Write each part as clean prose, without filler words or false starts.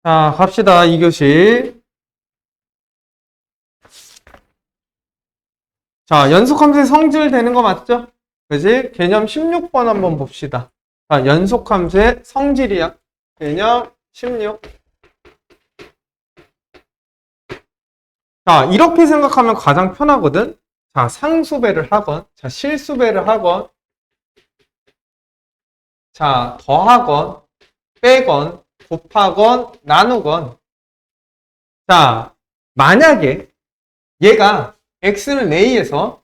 자, 갑시다. 2교시. 자, 연속함수의 성질 되는 거 맞죠? 그지? 개념 16번 한번 봅시다. 자, 연속함수의 성질이야. 개념 16. 자, 이렇게 생각하면 가장 편하거든? 자, 상수배를 하건, 자, 실수배를 하건, 자, 더하건, 빼건, 곱하건, 나누건. 자, 만약에 얘가 x는 a에서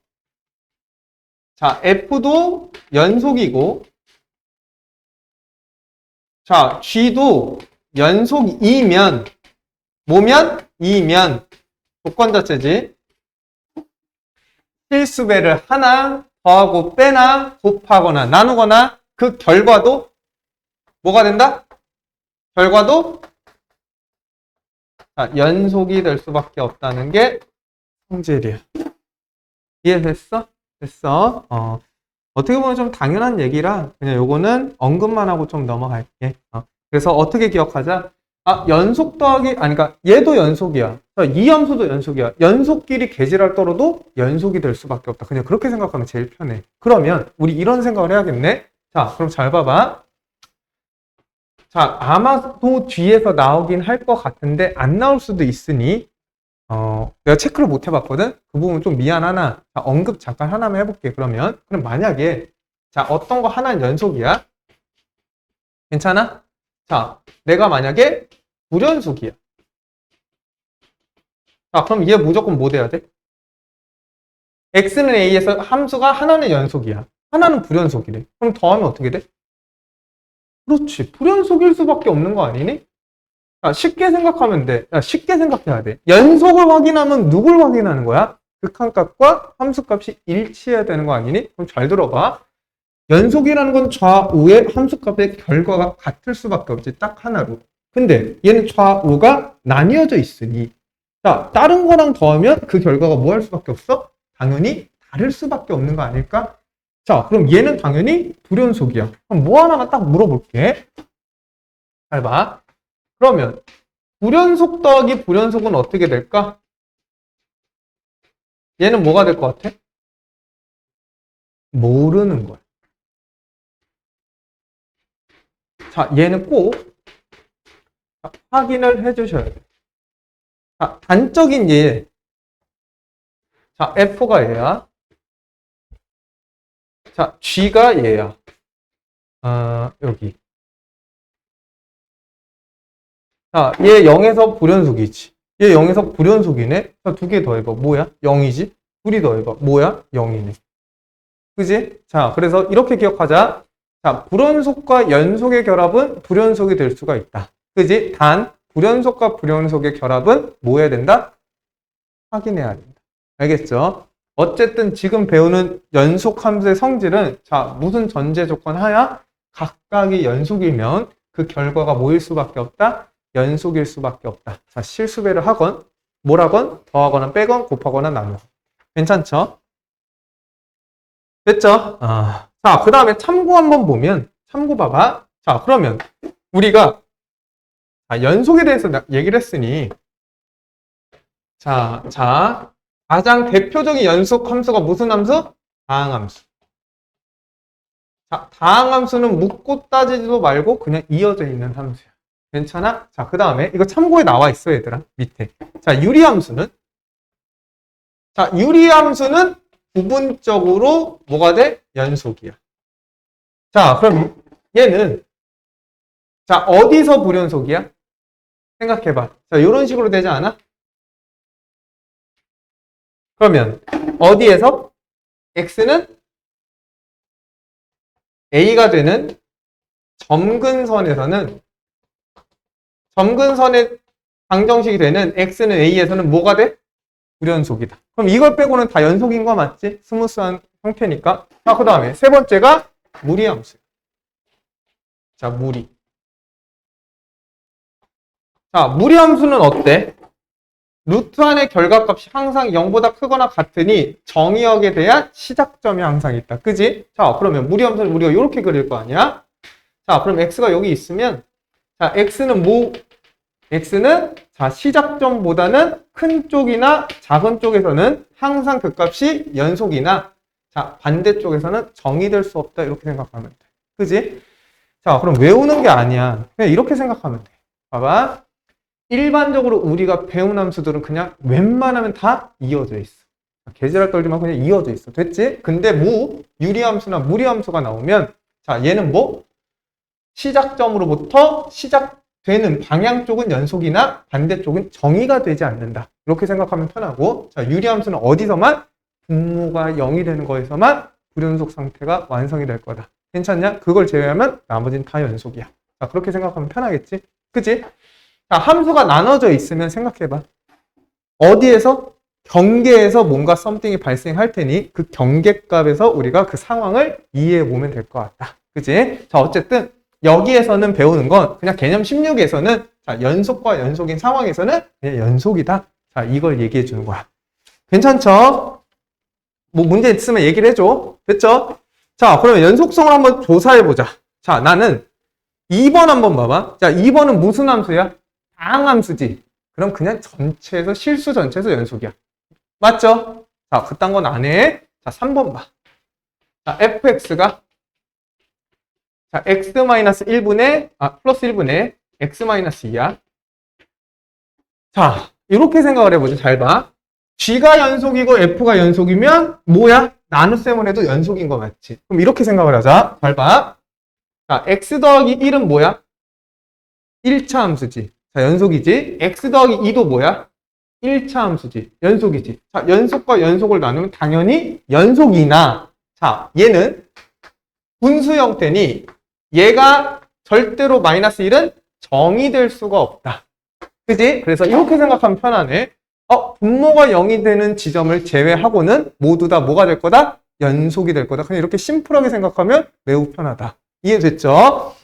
자, f도 연속이고 자, g도 연속이면 뭐면? 이면 조건 자체지. 실수배를 하나 더하고 빼나 곱하거나 나누거나 그 결과도 뭐가 된다? 결과도 자, 연속이 될 수밖에 없다는 게 성질이야. 이해됐어? 됐어. 어떻게 보면 좀 당연한 얘기라 그냥 요거는 언급만 하고 좀 넘어갈게. 그래서 어떻게 기억하자? 아, 연속 더하기, 아니, 그러니까 얘도 연속이야. 이 함수도 연속이야. 연속끼리 개질할 떨어도 연속이 될 수밖에 없다. 그냥 그렇게 생각하면 제일 편해. 그러면 우리 이런 생각을 해야겠네. 자, 그럼 잘 봐봐. 자, 아마도 뒤에서 나오긴 할 것 같은데 안 나올 수도 있으니 내가 체크를 못 해봤거든? 그 부분 좀 미안하나 자, 언급 잠깐 하나만 해볼게. 그럼 만약에 자, 어떤 거 하나는 연속이야? 괜찮아? 자, 내가 만약에 불연속이야. 자, 그럼 얘 무조건 뭐 돼야 돼? x는 a에서 함수가 하나는 연속이야. 하나는 불연속이래. 그럼 더하면 어떻게 돼? 그렇지. 불연속일 수밖에 없는 거 아니니? 자, 쉽게 생각하면 돼. 야, 쉽게 생각해야 돼. 연속을 확인하면 누굴 확인하는 거야? 극한값과 함수값이 일치해야 되는 거 아니니? 그럼 잘 들어봐. 연속이라는 건 좌우의 함수값의 결과가 같을 수밖에 없지. 딱 하나로. 근데 얘는 좌우가 나뉘어져 있으니 자, 다른 거랑 더하면 그 결과가 뭐 할 수밖에 없어? 당연히 다를 수밖에 없는 거 아닐까? 자, 그럼 얘는 당연히 불연속이야. 그럼 뭐 하나만 딱 물어볼게. 잘 봐. 그러면 불연속 더하기 불연속은 어떻게 될까? 얘는 뭐가 될 것 같아? 모르는 거야. 자, 얘는 꼭 확인을 해주셔야 돼. 자, 단적인 예. 자, F가 얘야. 자, G가 얘야. 여기. 자, 얘 0에서 불연속이지. 얘 0에서 불연속이네. 자, 두 개 더해봐. 뭐야? 0이지? 둘이 더해봐. 뭐야? 0이네. 그지? 자, 그래서 이렇게 기억하자. 자, 불연속과 연속의 결합은 불연속이 될 수가 있다. 그지? 단, 불연속과 불연속의 결합은 뭐 해야 된다? 확인해야 된다. 알겠죠? 어쨌든 지금 배우는 연속함수의 성질은 자, 무슨 전제 조건 하야? 각각이 연속이면 그 결과가 뭐일 수밖에 없다? 연속일 수밖에 없다. 자, 실수배를 하건, 뭘 하건, 더하거나 빼건, 곱하거나 나누건. 괜찮죠? 됐죠? 자, 그 다음에 참고 한번 보면, 참고 봐봐. 자, 그러면 우리가 연속에 대해서 얘기를 했으니, 자, 가장 대표적인 연속 함수가 무슨 함수? 다항함수. 자, 다항함수는 묻고 따지지도 말고 그냥 이어져 있는 함수야. 괜찮아? 자, 그 다음에 이거 참고에 나와 있어, 얘들아. 밑에. 자, 유리함수는? 자, 유리함수는 부분적으로 뭐가 돼? 연속이야. 자, 그럼 얘는 자, 어디서 불연속이야? 생각해봐. 자, 이런 식으로 되지 않아? 그러면 어디에서? x는 a가 되는 점근선에서는 점근선의 방정식이 되는 x는 a에서는 뭐가 돼? 불연속이다. 그럼 이걸 빼고는 다 연속인 거 맞지? 스무스한 형태니까. 자, 그 다음에 세 번째가 무리함수. 자, 무리. 자, 무리함수는 어때? 루트 안의 결과값이 항상 0보다 크거나 같으니 정의역에 대한 시작점이 항상 있다. 그지? 자, 그러면 무리함수는 우리가 이렇게 그릴 거 아니야? 자, 그럼 x가 여기 있으면 자, x는 뭐 x는 자, 시작점보다는 큰 쪽이나 작은 쪽에서는 항상 그 값이 연속이나 자, 반대쪽에서는 정의될 수 없다. 이렇게 생각하면 돼. 그지? 자, 그럼 외우는 게 아니야. 그냥 이렇게 생각하면 돼. 봐봐. 일반적으로 우리가 배운 함수들은 그냥 웬만하면 다 이어져 있어. 개지랄 떨지 말고 그냥 이어져 있어. 됐지? 근데 유리함수나 무리함수가 나오면 자, 얘는 뭐? 시작점으로부터 시작되는 방향 쪽은 연속이나 반대쪽은 정의가 되지 않는다. 이렇게 생각하면 편하고 자, 유리함수는 어디서만? 분모가 0이 되는 거에서만 불연속 상태가 완성이 될 거다. 괜찮냐? 그걸 제외하면 나머지는 다 연속이야. 자, 그렇게 생각하면 편하겠지? 그치? 자, 함수가 나눠져 있으면 생각해봐. 어디에서? 경계에서 뭔가 썸띵이 발생할 테니 그 경계값에서 우리가 그 상황을 이해해 보면 될 것 같다. 그치? 자, 어쨌든 여기에서는 배우는 건 그냥 개념 16에서는 자, 연속과 연속인 상황에서는 그냥 연속이다. 자, 이걸 얘기해 주는 거야. 괜찮죠? 뭐 문제 있으면 얘기를 해줘. 됐죠? 자, 그러면 연속성을 한번 조사해 보자. 자, 나는 2번 한번 봐봐. 자, 2번은 무슨 함수야? 다항함수지. 그럼 그냥 전체에서 실수 전체에서 연속이야. 맞죠? 자, 그딴 건 안 해. 자, 3번 봐. 자, fx가 자, x-1분의 플러스 1분의 x-2야. 자, 이렇게 생각을 해보자. 잘 봐. g가 연속이고 f가 연속이면 뭐야? 나눗셈을 해도 연속인 거 맞지? 그럼 이렇게 생각을 하자. 잘 봐. 자, x 더하기 1은 뭐야? 1차 함수지. 자, 연속이지. x 더하기 2도 뭐야? 1차 함수지. 연속이지. 자, 연속과 연속을 나누면 당연히 연속이나 자, 얘는 분수 형태니 얘가 절대로 마이너스 1은 정의될 수가 없다. 그지? 그래서 이렇게 생각하면 편하네. 분모가 0이 되는 지점을 제외하고는 모두 다 뭐가 될 거다? 연속이 될 거다. 그냥 이렇게 심플하게 생각하면 매우 편하다. 이해됐죠?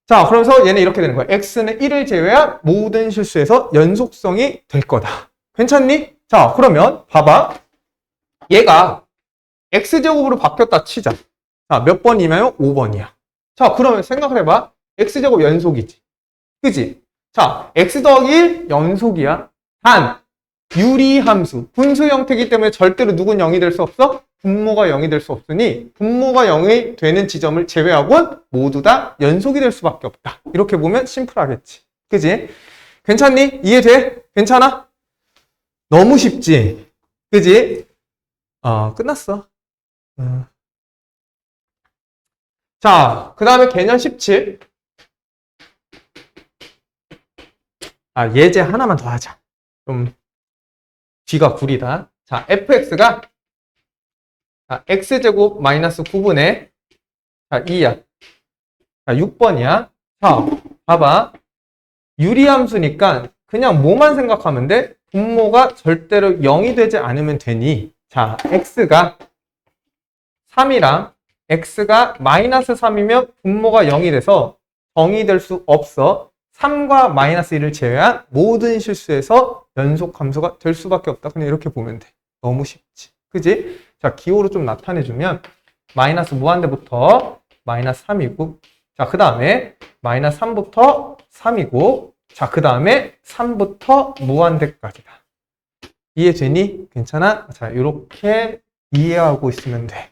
자, 그러면서 얘는 이렇게 되는 거야. x는 1을 제외한 모든 실수에서 연속성이 될 거다. 괜찮니? 자, 그러면 봐봐. 얘가 x제곱으로 바뀌었다 치자. 자, 몇 번이면 5번이야. 자, 그러면 생각을 해봐. x제곱 연속이지. 그지? 자, x 더하기 1 연속이야. 단, 유리함수. 분수 형태이기 때문에 절대로 누군 0이 될 수 없어? 분모가 0이 될 수 없으니 분모가 0이 되는 지점을 제외하고는 모두 다 연속이 될 수밖에 없다. 이렇게 보면 심플하겠지. 그지? 괜찮니? 이해돼? 괜찮아? 너무 쉽지? 그지? 끝났어. 자, 그 다음에 개념 17. 예제 하나만 더 하자. 좀 뒤가 구리다. 자, fx가 x제곱 마이너스 9분의 2야. 자, 6번이야. 자, 봐봐. 유리함수니까 그냥 뭐만 생각하면 돼? 분모가 절대로 0이 되지 않으면 되니 자, x가 3이랑 x가 마이너스 3이면 분모가 0이 돼서 정의될 수 없어. 3과 마이너스 1을 제외한 모든 실수에서 연속함수가 될 수밖에 없다. 그냥 이렇게 보면 돼. 너무 쉽지. 그지? 자, 기호로 좀 나타내주면 마이너스 무한대부터 마이너스 3이고 자, 그 다음에 마이너스 3부터 3이고 자, 그 다음에 3부터 무한대까지다. 이해되니? 괜찮아? 자, 이렇게 이해하고 있으면 돼.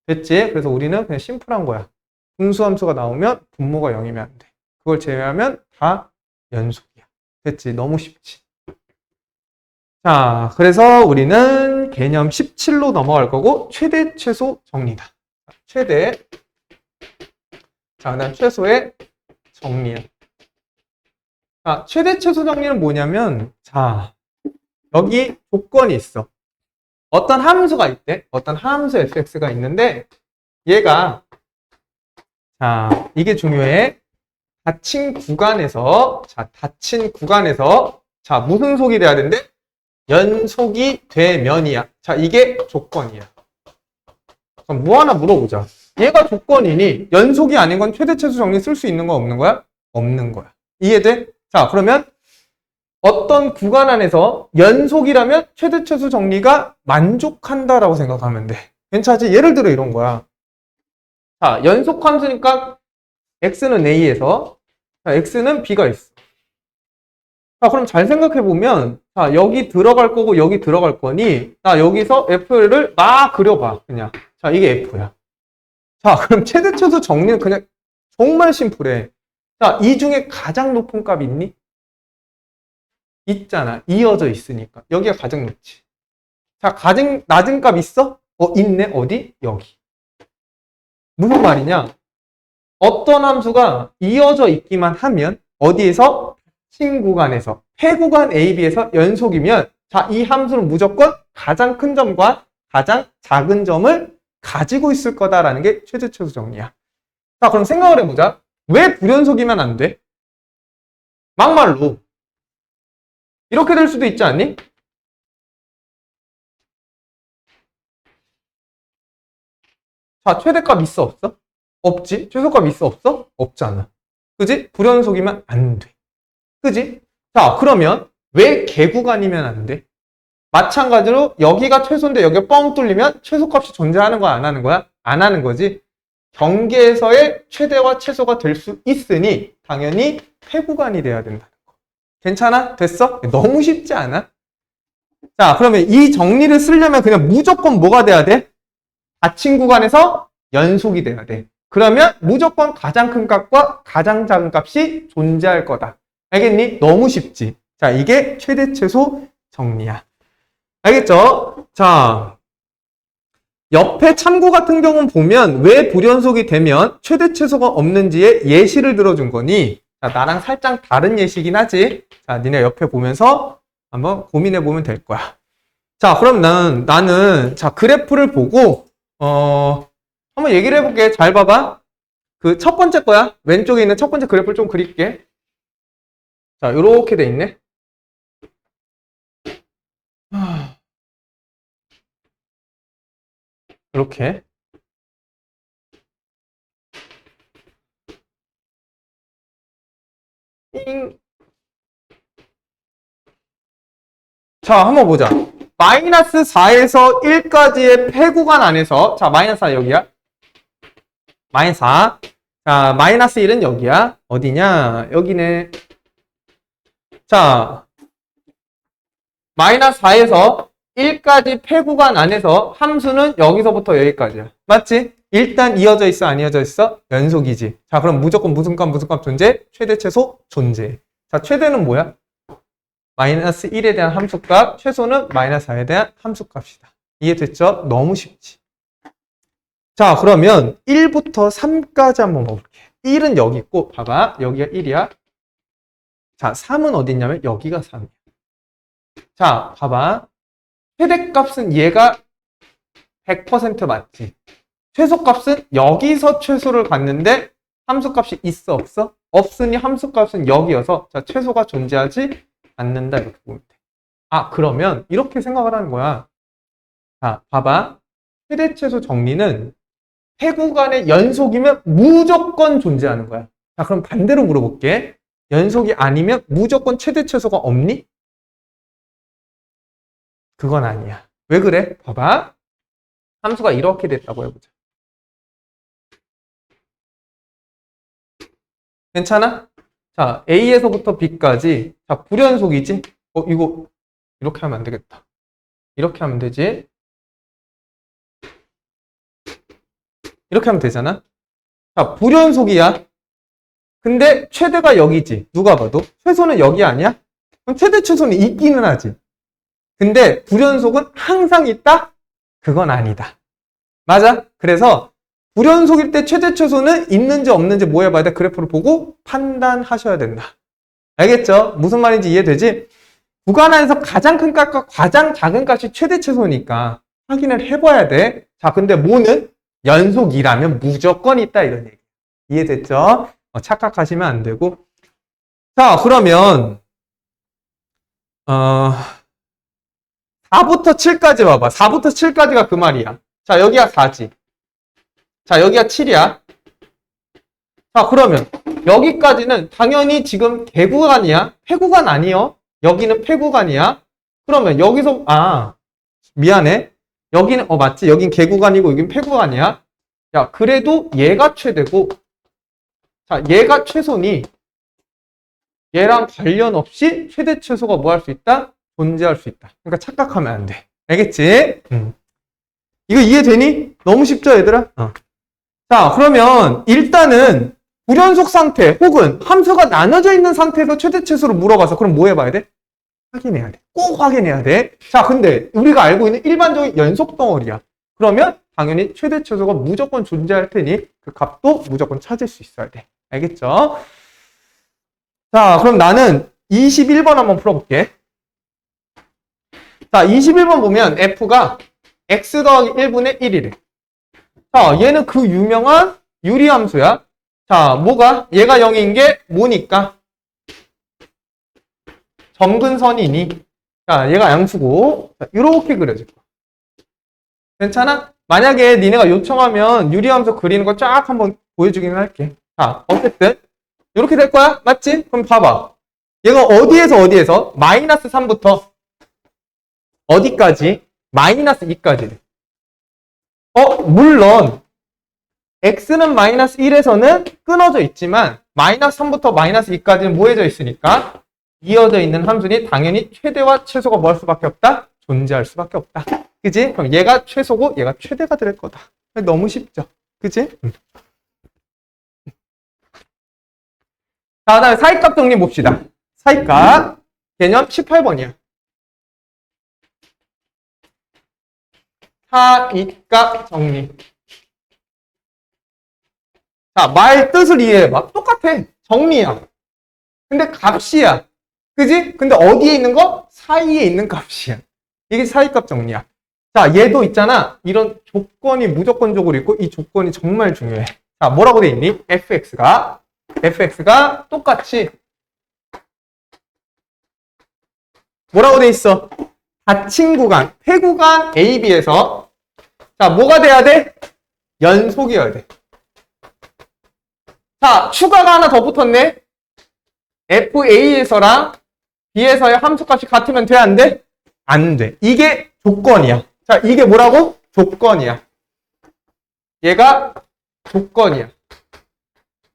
됐지? 그래서 우리는 그냥 심플한 거야. 분수함수가 나오면 분모가 0이면 안 돼. 그걸 제외하면 다 연속이야. 됐지? 너무 쉽지? 자, 그래서 우리는 개념 17로 넘어갈 거고 최대, 최소 정리다. 최대, 자, 그 다음 최소의 정리야. 자, 최대, 최소 정리는 뭐냐면 자, 여기 조건이 있어. 어떤 함수가 있대. 어떤 함수 fx가 있는데 얘가 자, 이게 중요해. 닫힌 구간에서 자, 무슨 속이 돼야 된대? 연속이 되면이야. 자, 이게 조건이야. 그럼 뭐 하나 물어보자. 얘가 조건이니 연속이 아닌 건 최대 최소 정리 쓸 수 있는 거 없는 거야? 없는 거야. 이해돼? 자, 그러면 어떤 구간 안에서 연속이라면 최대 최소 정리가 만족한다라고 생각하면 돼. 괜찮지? 예를 들어 이런 거야. 자, 연속 함수니까 x는 a에서 자, x는 b가 있어. 자, 그럼 잘 생각해 보면, 자, 여기 들어갈 거고, 여기 들어갈 거니, 자, 여기서 F를 막 그려봐, 그냥. 자, 이게 F야. 자, 그럼 최대 최소 정리는 그냥 정말 심플해. 자, 이 중에 가장 높은 값 있니? 있잖아. 이어져 있으니까. 여기가 가장 높지. 자, 가장 낮은 값 있어? 있네. 어디? 여기. 무슨 말이냐? 어떤 함수가 이어져 있기만 하면 어디에서? 신 구간에서, 폐구간 AB에서 연속이면 자, 이 함수는 무조건 가장 큰 점과 가장 작은 점을 가지고 있을 거다라는 게 최대 최소 정리야. 자, 그럼 생각을 해보자. 왜 불연속이면 안 돼? 막말로 이렇게 될 수도 있지 않니? 자, 최대값 있어 없어? 없지. 최소값 있어 없어? 없잖아. 그지? 불연속이면 안 돼. 그지? 자, 그러면 왜 개구간이면 안 돼? 마찬가지로 여기가 최소인데 여기가 뻥 뚫리면 최소값이 존재하는 거야, 안 하는 거야? 안 하는 거지. 경계에서의 최대와 최소가 될 수 있으니 당연히 폐구간이 돼야 된다는 거. 괜찮아? 됐어? 너무 쉽지 않아? 자, 그러면 이 정리를 쓰려면 그냥 무조건 뭐가 돼야 돼? 닫힌 구간에서 연속이 돼야 돼. 그러면 무조건 가장 큰 값과 가장 작은 값이 존재할 거다. 알겠니? 너무 쉽지. 자, 이게 최대 최소 정리야. 알겠죠? 자, 옆에 참고 같은 경우는 보면 왜 불연속이 되면 최대 최소가 없는지의 예시를 들어준 거니, 자, 나랑 살짝 다른 예시긴 하지. 자, 니네 옆에 보면서 한번 고민해 보면 될 거야. 자, 그럼 나는 자, 그래프를 보고 한번 얘기를 해볼게. 잘 봐봐. 그 첫 번째 거야. 왼쪽에 있는 첫 번째 그래프를 좀 그릴게. 자, 요렇게 돼 있네. 이렇게. 띵. 자, 한번 보자. 마이너스 4에서 1까지의 폐구간 안에서, 자, 마이너스 4 여기야. 마이너스 4. 자, 마이너스 1은 여기야. 어디냐? 여기네. 자, 마이너스 4에서 1까지 폐구간 안에서 함수는 여기서부터 여기까지야. 맞지? 일단 이어져 있어, 안 이어져 있어? 연속이지. 자, 그럼 무조건 무슨 값 존재? 최대 최소 존재. 자, 최대는 뭐야? 마이너스 1에 대한 함수값, 최소는 마이너스 4에 대한 함수값이다. 이해됐죠? 너무 쉽지. 자, 그러면 1부터 3까지 한번 봐볼게. 1은 여기 있고, 봐봐. 여기가 1이야. 자, 3은 어디 있냐면 여기가 3이야. 자, 봐봐. 최대값은 얘가 100% 맞지? 최소값은 여기서 최소를 갖는데 함수값이 있어 없어? 없으니 함수값은 여기여서 자, 최소가 존재하지 않는다 이렇게 보면 돼. 아, 그러면 이렇게 생각을 하는 거야. 자, 봐봐. 최대 최소 정리는 폐구간의 연속이면 무조건 존재하는 거야. 자, 그럼 반대로 물어볼게. 연속이 아니면 무조건 최대 최소가 없니? 그건 아니야. 왜 그래? 봐봐. 함수가 이렇게 됐다고 해보자. 괜찮아? 자, A에서부터 B까지. 자, 불연속이지? 이거 이렇게 하면 안 되겠다. 이렇게 하면 되지? 이렇게 하면 되잖아? 자, 불연속이야. 근데 최대가 여기지. 누가 봐도. 최소는 여기 아니야? 그럼 최대 최소는 있기는 하지. 근데 불연속은 항상 있다? 그건 아니다. 맞아? 그래서 불연속일 때 최대 최소는 있는지 없는지 뭐 해봐야 돼? 그래프를 보고 판단하셔야 된다. 알겠죠? 무슨 말인지 이해되지? 구간 안에서 가장 큰 값과 가장 작은 값이 최대 최소니까 확인을 해봐야 돼. 자, 근데 뭐는? 연속이라면 무조건 있다 이런 얘기. 이해됐죠? 착각하시면 안 되고. 자, 그러면 4부터 7까지 봐봐. 4부터 7까지가 그 말이야. 자, 여기가 4지. 자, 여기가 7이야. 자, 그러면 여기까지는 당연히 지금 개구간이야. 폐구간 아니요. 여기는 폐구간이야. 그러면 여기서 미안해. 여기는 맞지? 여긴 개구간이고 여긴 폐구간이야. 야, 그래도 얘가 최대고 자, 얘가 최소니 얘랑 관련 없이 최대 최소가 뭐 할 수 있다? 존재할 수 있다. 그러니까 착각하면 안 돼. 알겠지? 이거 이해되니? 너무 쉽죠, 얘들아? 자, 그러면 일단은 불연속 상태 혹은 함수가 나눠져 있는 상태에서 최대 최소를 물어봐서 그럼 뭐 해봐야 돼? 확인해야 돼. 꼭 확인해야 돼. 자, 근데 우리가 알고 있는 일반적인 연속 덩어리야. 그러면 당연히 최대 최소가 무조건 존재할 테니 그 값도 무조건 찾을 수 있어야 돼. 알겠죠? 자, 그럼 나는 21번 한번 풀어볼게. 자, 21번 보면 f가 x 더하기 1분의 1이래. 자, 얘는 그 유명한 유리함수야. 자, 뭐가? 얘가 0인 게 뭐니까? 점근선이니. 자, 얘가 양수고. 자, 이렇게 그려질 거야. 괜찮아? 만약에 니네가 요청하면 유리함수 그리는 거 쫙 한번 보여주기는 할게. 자, 어쨌든 이렇게 될 거야. 맞지? 그럼 봐봐. 얘가 어디에서 마이너스 3부터 어디까지? 마이너스 2까지. 물론 x는 마이너스 1에서는 끊어져 있지만 마이너스 3부터 마이너스 2까지는 뭐해져 있으니까 이어져 있는 함수니 당연히 최대와 최소가 뭐 할 수밖에 없다? 존재할 수밖에 없다. 그지? 그럼 얘가 최소고 얘가 최대가 될 거다. 너무 쉽죠? 그지? 자, 그 다음에 사이값 정리 봅시다. 사이값 개념 18번이야. 사이값 정리. 자, 말 뜻을 이해해봐. 똑같아. 정리야. 근데 값이야. 그지? 근데 어디에 있는 거? 사이에 있는 값이야. 이게 사이값 정리야. 자, 얘도 있잖아. 이런 조건이 무조건적으로 있고 이 조건이 정말 중요해. 자, 뭐라고 돼 있니? fx가 똑같이 뭐라고 돼 있어? 닫힌 구간, 폐구간 AB에서 자, 뭐가 돼야 돼? 연속이어야 돼. 자, 추가가 하나 더 붙었네. FA에서랑 B에서의 함수값이 같으면 돼, 안 돼? 안 돼. 이게 조건이야. 자, 이게 뭐라고? 조건이야. 얘가 조건이야.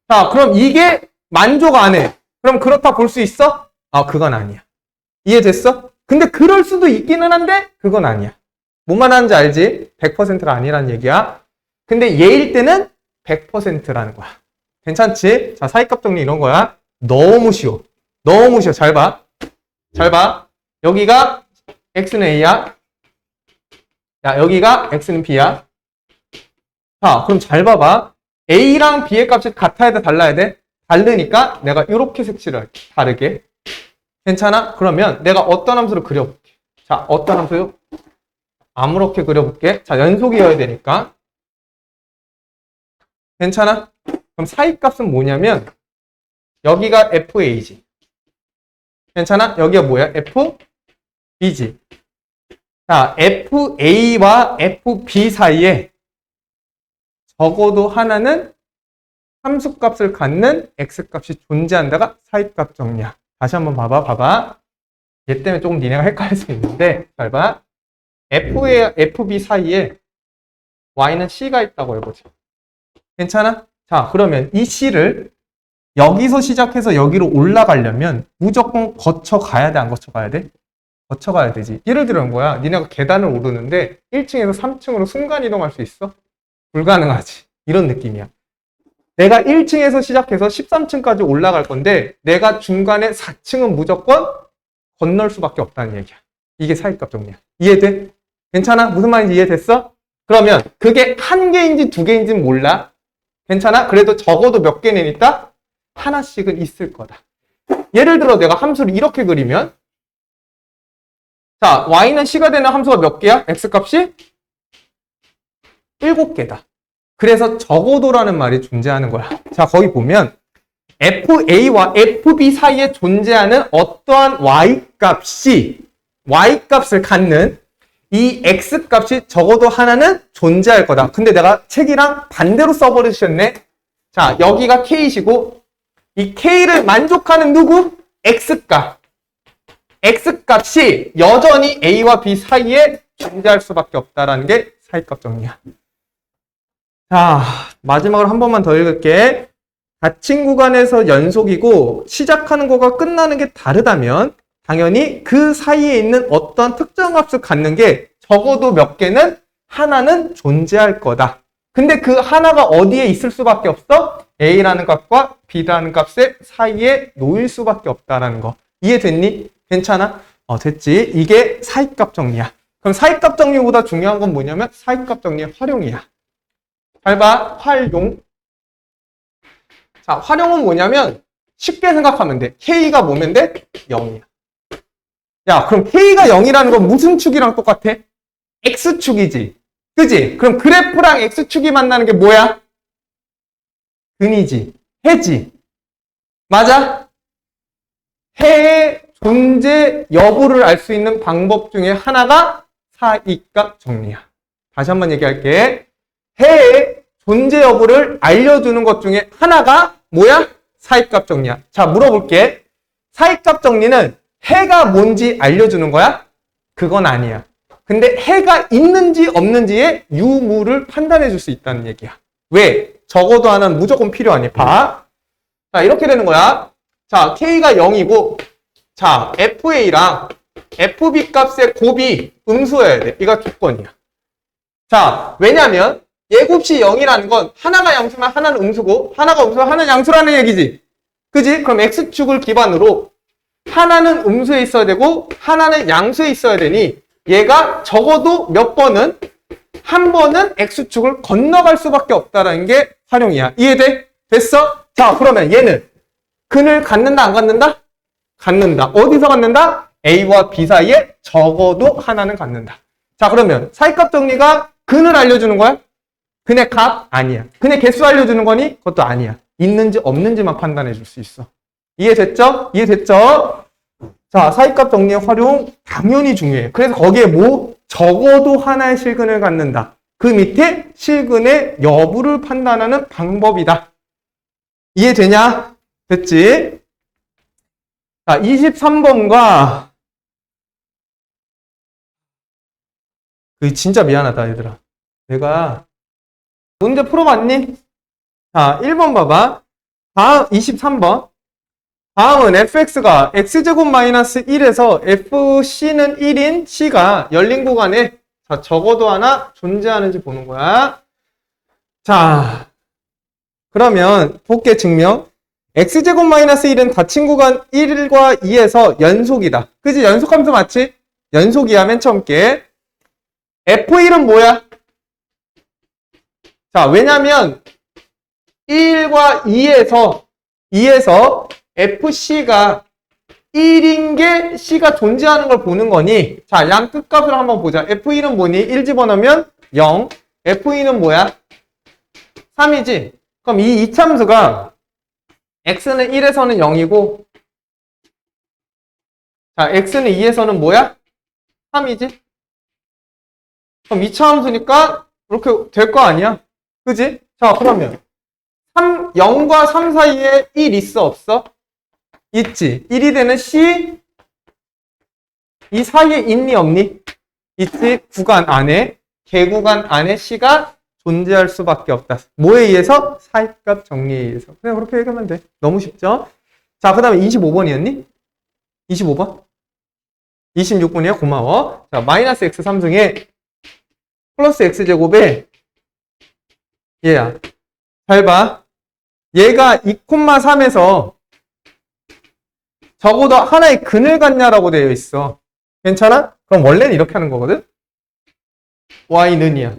자, 그럼 이게 만족 안 해. 그럼 그렇다 볼 수 있어? 그건 아니야. 이해됐어? 근데 그럴 수도 있기는 한데 그건 아니야. 뭐만 하는지 알지? 100%가 아니라는 얘기야. 근데 얘일 때는 100%라는 거야. 괜찮지? 자, 사이값 정리 이런 거야. 너무 쉬워. 너무 쉬워. 잘 봐. 잘 봐. 여기가 x는 a야. 야, 여기가 x는 b야. 자, 그럼 잘 봐봐. a랑 b의 값이 같아야 돼, 달라야 돼? 다르니까 내가 이렇게 색칠을 할게. 다르게. 괜찮아? 그러면 내가 어떤 함수를 그려볼게. 자, 어떤 함수요? 아무렇게 그려볼게. 자, 연속이어야 되니까. 괜찮아? 그럼 사이값은 뭐냐면 여기가 FA지. 괜찮아? 여기가 뭐야? FB지. 자, FA와 FB 사이에 적어도 하나는 함수값을 갖는 X값이 존재한다가 사이값 정리야. 다시 한번 봐봐. 얘 때문에 조금 니네가 헷갈릴 수 있는데 잘 봐. F와 FB 사이에 Y는 C가 있다고 해보자. 괜찮아? 자, 그러면 이 C를 여기서 시작해서 여기로 올라가려면 무조건 거쳐가야 돼, 안 거쳐가야 돼? 거쳐가야 되지. 예를 들어 뭐야? 니네가 계단을 오르는데 1층에서 3층으로 순간이동할 수 있어? 불가능하지. 이런 느낌이야. 내가 1층에서 시작해서 13층까지 올라갈 건데 내가 중간에 4층은 무조건 건널 수밖에 없다는 얘기야. 이게 사이값 정리야. 이해돼? 괜찮아? 무슨 말인지 이해됐어? 그러면 그게 한 개인지 두 개인지는 몰라. 괜찮아? 그래도 적어도 몇 개는 있다? 하나씩은 있을 거다. 예를 들어 내가 함수를 이렇게 그리면 자, y는 c가 되는 함수가 몇 개야? x값이 7개다. 그래서 적어도라는 말이 존재하는 거야. 자, 거기 보면 FA와 FB 사이에 존재하는 어떠한 y값이 y값을 갖는 이 x값이 적어도 하나는 존재할 거다. 근데 내가 책이랑 반대로 써버리셨네. 자, 여기가 k이시고 이 k를 만족하는 누구? x값. x값이 여전히 a와 b 사이에 존재할 수밖에 없다라는 게 사이값 정리야. 자, 마지막으로 한 번만 더 읽을게. 닫힌 구간에서 연속이고 시작하는 거가 끝나는 게 다르다면 당연히 그 사이에 있는 어떤 특정 값을 갖는 게 적어도 몇 개는 하나는 존재할 거다. 근데 그 하나가 어디에 있을 수밖에 없어? A라는 값과 B라는 값의 사이에 놓일 수밖에 없다라는 거. 이해됐니? 괜찮아? 됐지. 이게 사이값 정리야. 그럼 사이값 정리보다 중요한 건 뭐냐면 사이값 정리의 활용이야. 잘 봐. 활용. 자, 활용은 뭐냐면 쉽게 생각하면 돼. K가 뭐면 돼? 0이야. 야, 그럼 K가 0이라는 건 무슨 축이랑 똑같아? X축이지. 그지? 그럼 그래프랑 X축이 만나는 게 뭐야? 근이지. 해지. 맞아? 해의 존재 여부를 알 수 있는 방법 중에 하나가 사이값 정리야. 다시 한번 얘기할게. 해의 존재 여부를 알려주는 것 중에 하나가 뭐야? 사이값 정리야. 자, 물어볼게. 사이값 정리는 해가 뭔지 알려주는 거야? 그건 아니야. 근데 해가 있는지 없는지의 유무를 판단해 줄 수 있다는 얘기야. 왜? 적어도 하나는 무조건 필요하니. 봐. 자, 이렇게 되는 거야. 자, K가 0이고, 자, FA랑 FB 값의 곱이 음수여야 돼. 이가 조건이야. 자, 왜냐면 얘 곱이 0이라는 건 하나가 양수면 하나는 음수고, 하나가 음수면 하나는 양수라는 얘기지. 그지? 그럼 X축을 기반으로 하나는 음수에 있어야 되고, 하나는 양수에 있어야 되니, 얘가 적어도 몇 번은 한 번은 X축을 건너갈 수밖에 없다라는 게 활용이야. 이해돼? 됐어? 자, 그러면 얘는 근을 갖는다 안 갖는다? 갖는다. 어디서 갖는다? A와 B 사이에 적어도 하나는 갖는다. 자, 그러면 사이값 정리가 근을 알려주는 거야? 근의 값? 아니야. 근의 개수 알려주는 거니? 그것도 아니야. 있는지 없는지만 판단해 줄 수 있어. 이해됐죠? 이해됐죠? 자, 사이값 정리의 활용 당연히 중요해. 그래서 거기에 뭐? 적어도 하나의 실근을 갖는다. 그 밑에 실근의 여부를 판단하는 방법이다. 이해되냐? 됐지? 자, 23번과 진짜 미안하다, 얘들아. 내가 문제 풀어봤니? 자, 1번 봐봐. 다음 23번. 다음은 fx가 x제곱 마이너스 1에서 fc는 1인 c가 열린 구간에 자, 적어도 하나 존재하는지 보는 거야. 자, 그러면 볼게 증명. x제곱 마이너스 1은 닫힌 구간 1과 2에서 연속이다. 그지? 연속함수 맞지? 연속이야, 맨 처음 게. f1은 뭐야? 자, 왜냐면 1과 2에서 FC가 1인 게 C가 존재하는 걸 보는 거니, 자, 양 끝값을 한번 보자. F1은 뭐니? 1 집어넣으면 0. F2는 뭐야? 3이지? 그럼 이 이참수가 X는 1에서는 0이고, 자, X는 2에서는 뭐야? 3이지? 그럼 이차함수니까 이렇게 될 거 아니야? 그지? 자, 그러면 0과 3 사이에 1 있어, 없어? 있지. 1이 되는 C, 이 사이에 있니, 없니? 있지. 구간 안에, 개구간 안에 C가 존재할 수밖에 없다. 뭐에 의해서? 사이값 정리에 의해서. 그냥 그렇게 얘기하면 돼. 너무 쉽죠? 자, 그 다음에 25번이었니? 25번? 26번이야? 고마워. 자, 마이너스 x 3승에 플러스 x제곱에 얘야. 잘 봐. 얘가 2,3에서 적어도 하나의 근을 갖냐라고 되어 있어. 괜찮아? 그럼 원래는 이렇게 하는 거거든? y는이야.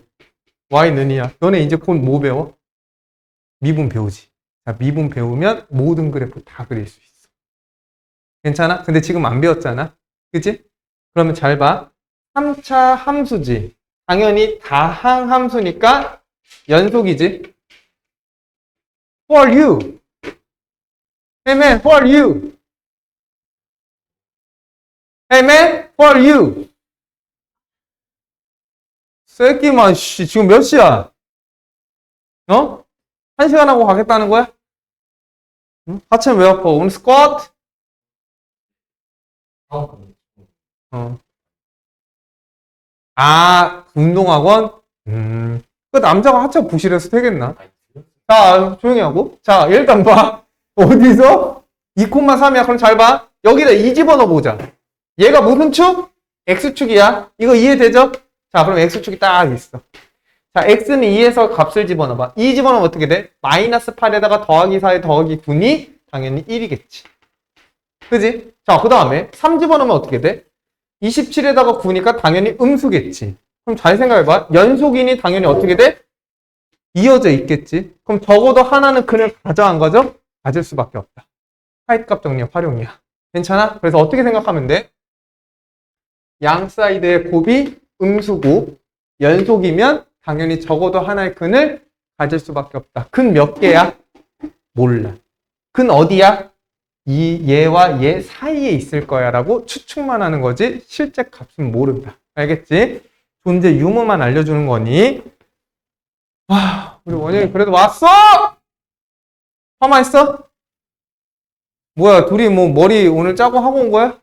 y는이야. 너네 이제 곧 뭐 배워? 미분 배우지. 자, 미분 배우면 모든 그래프 다 그릴 수 있어. 괜찮아? 근데 지금 안 배웠잖아. 그치? 그러면 잘 봐. 3차 함수지. 당연히 다항 함수니까 연속이지. Who are you? Hey man, who are you? Hey man, who are you? 새끼만, 씨, 지금 몇 시야? 1시간 하고 가겠다는 거야? 응? 하체는 왜 아파? 오늘 스쿼트? 아, 운동학원? 그 남자가 하체 부실해서 되겠나? 자, 자, 조용히 하고. 자, 일단 봐. 어디서? 2,3이야. 그럼 잘 봐. 여기다 2 집어넣어 보자. 얘가 무슨 축? X축이야. 이거 이해되죠? 자, 그럼 X축이 딱 있어. 자, X는 2에서 값을 집어넣어봐. 2 집어넣으면 어떻게 돼? 마이너스 8에다가 더하기 4에 더하기 9니 당연히 1이겠지. 그지? 자, 그 다음에 3 집어넣으면 어떻게 돼? 27에다가 9니까 당연히 음수겠지. 그럼 잘 생각해봐. 연속이니 당연히 어떻게 돼? 이어져 있겠지. 그럼 적어도 하나는 근을 가져간 거죠? 가질 수밖에 없다. 하이값 정리의 활용이야. 괜찮아? 그래서 어떻게 생각하면 돼? 양 사이드의 곱이 음수고 연속이면 당연히 적어도 하나의 근을 가질 수밖에 없다. 근 몇 개야? 몰라. 근 어디야? 이 얘와 얘 사이에 있을 거야 라고 추측만 하는 거지 실제 값은 모른다. 알겠지? 존재 유무만 알려주는 거니. 와, 우리 원영이 그래도 왔어! 파마 했어? 뭐야, 둘이 뭐 머리 오늘 짜고 하고 온 거야?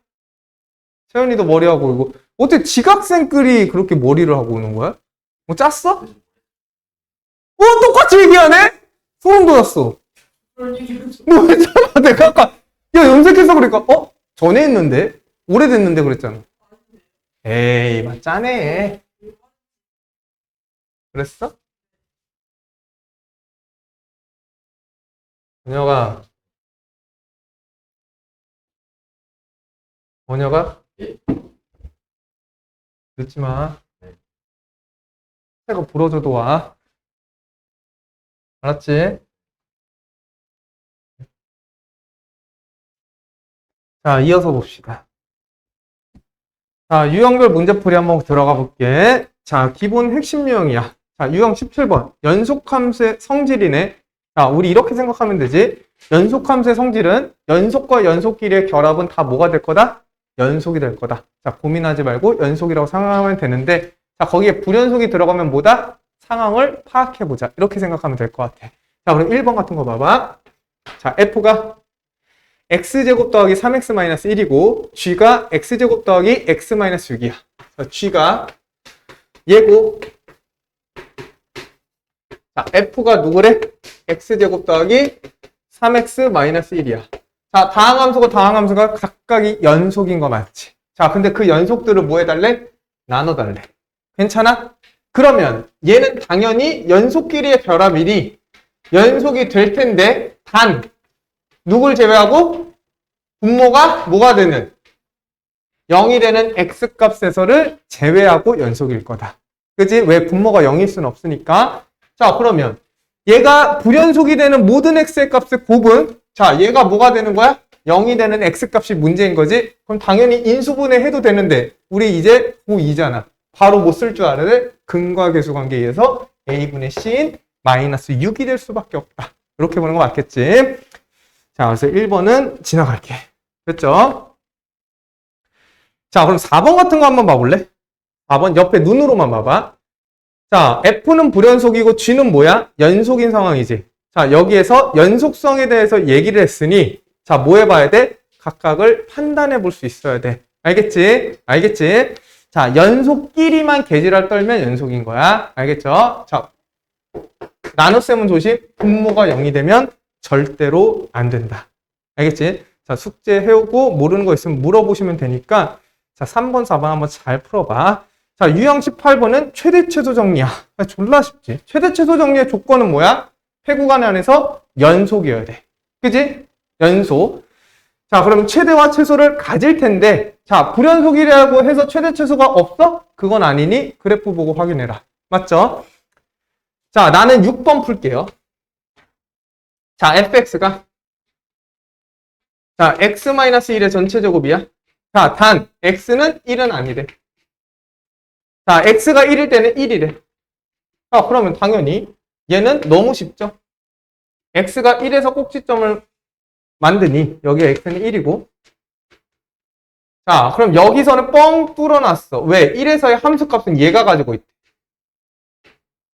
채연이도 머리하고 이거 어떻게 지각생끼리 그렇게 머리를 하고 오는 거야? 뭐 짰어? 똑같이 얘기하네? 소름 돋았어. 뭐 했잖아. 내가 아까 야 염색해서 그러니까 전에 했는데 오래됐는데 그랬잖아. 에이 맞짜네. 그랬어? 원혁아 늦지 마. 내가 불어줘도 와. 알았지? 자, 이어서 봅시다. 자, 유형별 문제풀이 한번 들어가 볼게. 자, 기본 핵심 유형이야. 자, 유형 17번. 연속함수의 성질이네. 자, 우리 이렇게 생각하면 되지. 연속함수의 성질은 연속과 연속끼리의 결합은 다 뭐가 될 거다? 연속이 될 거다. 자, 고민하지 말고 연속이라고 생각하면 되는데, 자, 거기에 불연속이 들어가면 뭐다? 상황을 파악해보자. 이렇게 생각하면 될 것 같아. 자, 그럼 1번 같은 거 봐봐. 자, F가 x제곱 더하기 3x-1이고 g가 x제곱 더하기 x-6이야. 자, g가 얘고 자, f가 누구래? x제곱 더하기 3x-1이야. 자, 다항함수가 다항함수가 각각이 연속인 거 맞지? 자, 근데 그 연속들을 뭐 해달래? 나눠달래. 괜찮아? 그러면 얘는 당연히 연속끼리의 결합이니 연속이 될 텐데 단 누굴 제외하고 분모가 뭐가 되는 0이 되는 x값에서를 제외하고 연속일 거다. 그지? 왜 분모가 0일 수는 없으니까. 자, 그러면 얘가 불연속이 되는 모든 x의 값의 곱은 자, 얘가 뭐가 되는 거야? 0이 되는 x값이 문제인 거지? 그럼 당연히 인수분해 해도 되는데 우리 이제 고2잖아. 바로 뭐 쓸 줄 알아야 돼? 근과 계수 관계에 의해서 a분의 c인 마이너스 6이 될 수밖에 없다. 이렇게 보는 거 맞겠지? 자, 그래서 1번은 지나갈게. 됐죠? 자, 그럼 4번 같은 거 한번 봐볼래? 4번 옆에 눈으로만 봐봐. 자, F는 불연속이고 G는 뭐야? 연속인 상황이지. 자, 여기에서 연속성에 대해서 얘기를 했으니 자, 뭐 해봐야 돼? 각각을 판단해 볼 수 있어야 돼. 알겠지? 알겠지? 자, 연속끼리만 개지랄 떨면 연속인 거야. 알겠죠? 자, 나눗셈은 조심. 분모가 0이 되면 절대로 안 된다. 알겠지? 자, 숙제 해오고 모르는 거 있으면 물어보시면 되니까 자, 3번, 4번 한번 잘 풀어봐. 자, 유형 18번은 최대 최소 정리야. 졸라 쉽지? 최대 최소 정리의 조건은 뭐야? 폐구간 안에서 연속이어야 돼. 그지? 연속. 자, 그럼 최대와 최소를 가질 텐데 자, 불연속이라고 해서 최대 최소가 없어? 그건 아니니 그래프 보고 확인해라. 맞죠? 자, 나는 6번 풀게요. 자, fx가 자, x-1의 전체 제곱이야. 자, 단 x는 1은 아니래. 자, x가 1일 때는 1이래. 자, 그러면 당연히 얘는 너무 쉽죠. x가 1에서 꼭지점을 만드니 여기 x는 1이고 자, 그럼 여기서는 뻥 뚫어놨어. 왜? 1에서의 함수값은 얘가 가지고 있대.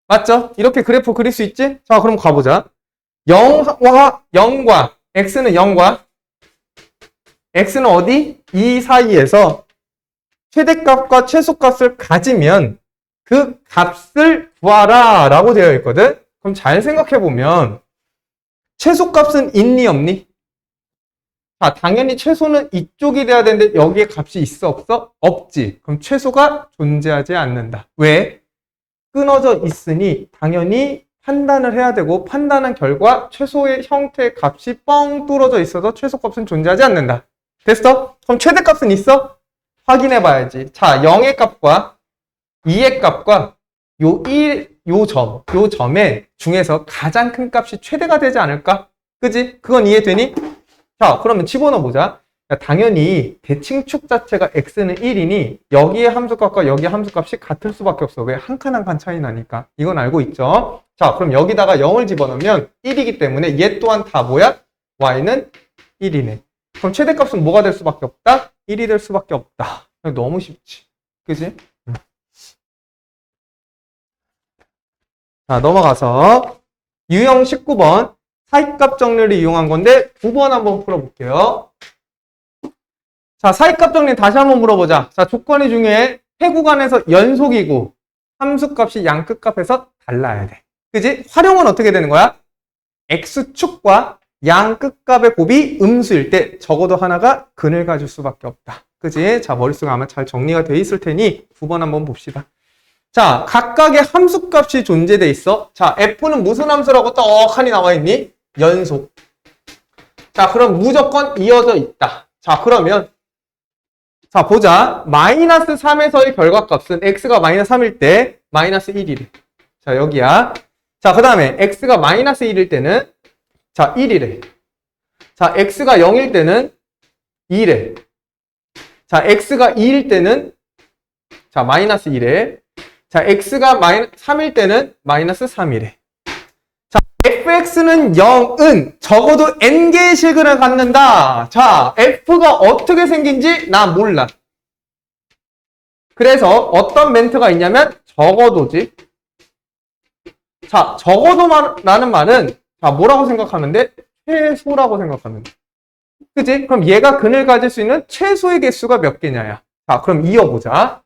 맞죠? 이렇게 그래프 그릴 수 있지? 자, 그럼 가보자. 0과 x는 0과 x는 어디? 이 사이에서 최대값과 최소값을 가지면 그 값을 구하라 라고 되어 있거든. 그럼 잘 생각해보면 최소값은 있니 없니? 자, 당연히 최소는 이쪽이 돼야 되는데 여기에 값이 있어 없어? 없지. 그럼 최소가 존재하지 않는다. 왜? 끊어져 있으니 당연히 판단을 해야 되고 판단한 결과 최소의 형태의 값이 뻥 뚫어져 있어서 최소값은 존재하지 않는다. 됐어? 그럼 최대값은 있어? 확인해 봐야지. 자, 0의 값과 2의 값과 요 점의 중에서 가장 큰 값이 최대가 되지 않을까? 그지? 그건 이해되니? 자, 그러면 집어넣어보자. 당연히 대칭축 자체가 x는 1이니 여기의 함수값과 여기의 함수값이 같을 수밖에 없어. 왜? 한 칸 한 칸 차이 나니까. 이건 알고 있죠? 자, 그럼 여기다가 0을 집어넣으면 1이기 때문에 얘 또한 다 뭐야? y는 1이네. 그럼 최대값은 뭐가 될 수밖에 없다? 1이 될 수밖에 없다. 너무 쉽지. 그지? 자, 넘어가서 유형 19번 사이값 정리를 이용한 건데 9번 한번 풀어볼게요. 자, 사이값 정리 다시 한번 물어보자. 자, 조건이 중에 세 구간에서 연속이고 함수값이 양 끝값에서 달라야 돼. 그지? 활용은 어떻게 되는 거야? x축과 양 끝값의 곱이 음수일 때 적어도 하나가 근을 가질 수밖에 없다. 그지? 자, 머릿속에 아마 잘 정리가 돼 있을 테니 9번 한번 봅시다. 자, 각각의 함수값이 존재돼 있어. 자, f는 무슨 함수라고 떡하니 나와 있니? 연속. 자, 그럼 무조건 이어져 있다. 자, 그러면 자, 보자. 마이너스 3에서의 결과값은 x가 마이너스 3일 때 마이너스 1이래. 자, 여기야. 자, 그 다음에 x가 마이너스 1일 때는 자, 1이래. 자, x가 0일 때는 2래. 자, x가 2일 때는 자, 마이너스 1에. 자, x가 3일 때는 마이너스 3이래. 자, fx는 0은 적어도 n개의 실근을 갖는다. 자, f가 어떻게 생긴지 나 몰라. 그래서 어떤 멘트가 있냐면 적어도지. 자, 적어도라는 말은 자, 뭐라고 생각하면 돼? 최소라고 생각하면 돼. 그치? 그럼 얘가 근을 가질 수 있는 최소의 개수가 몇 개냐야. 자, 그럼 이어보자.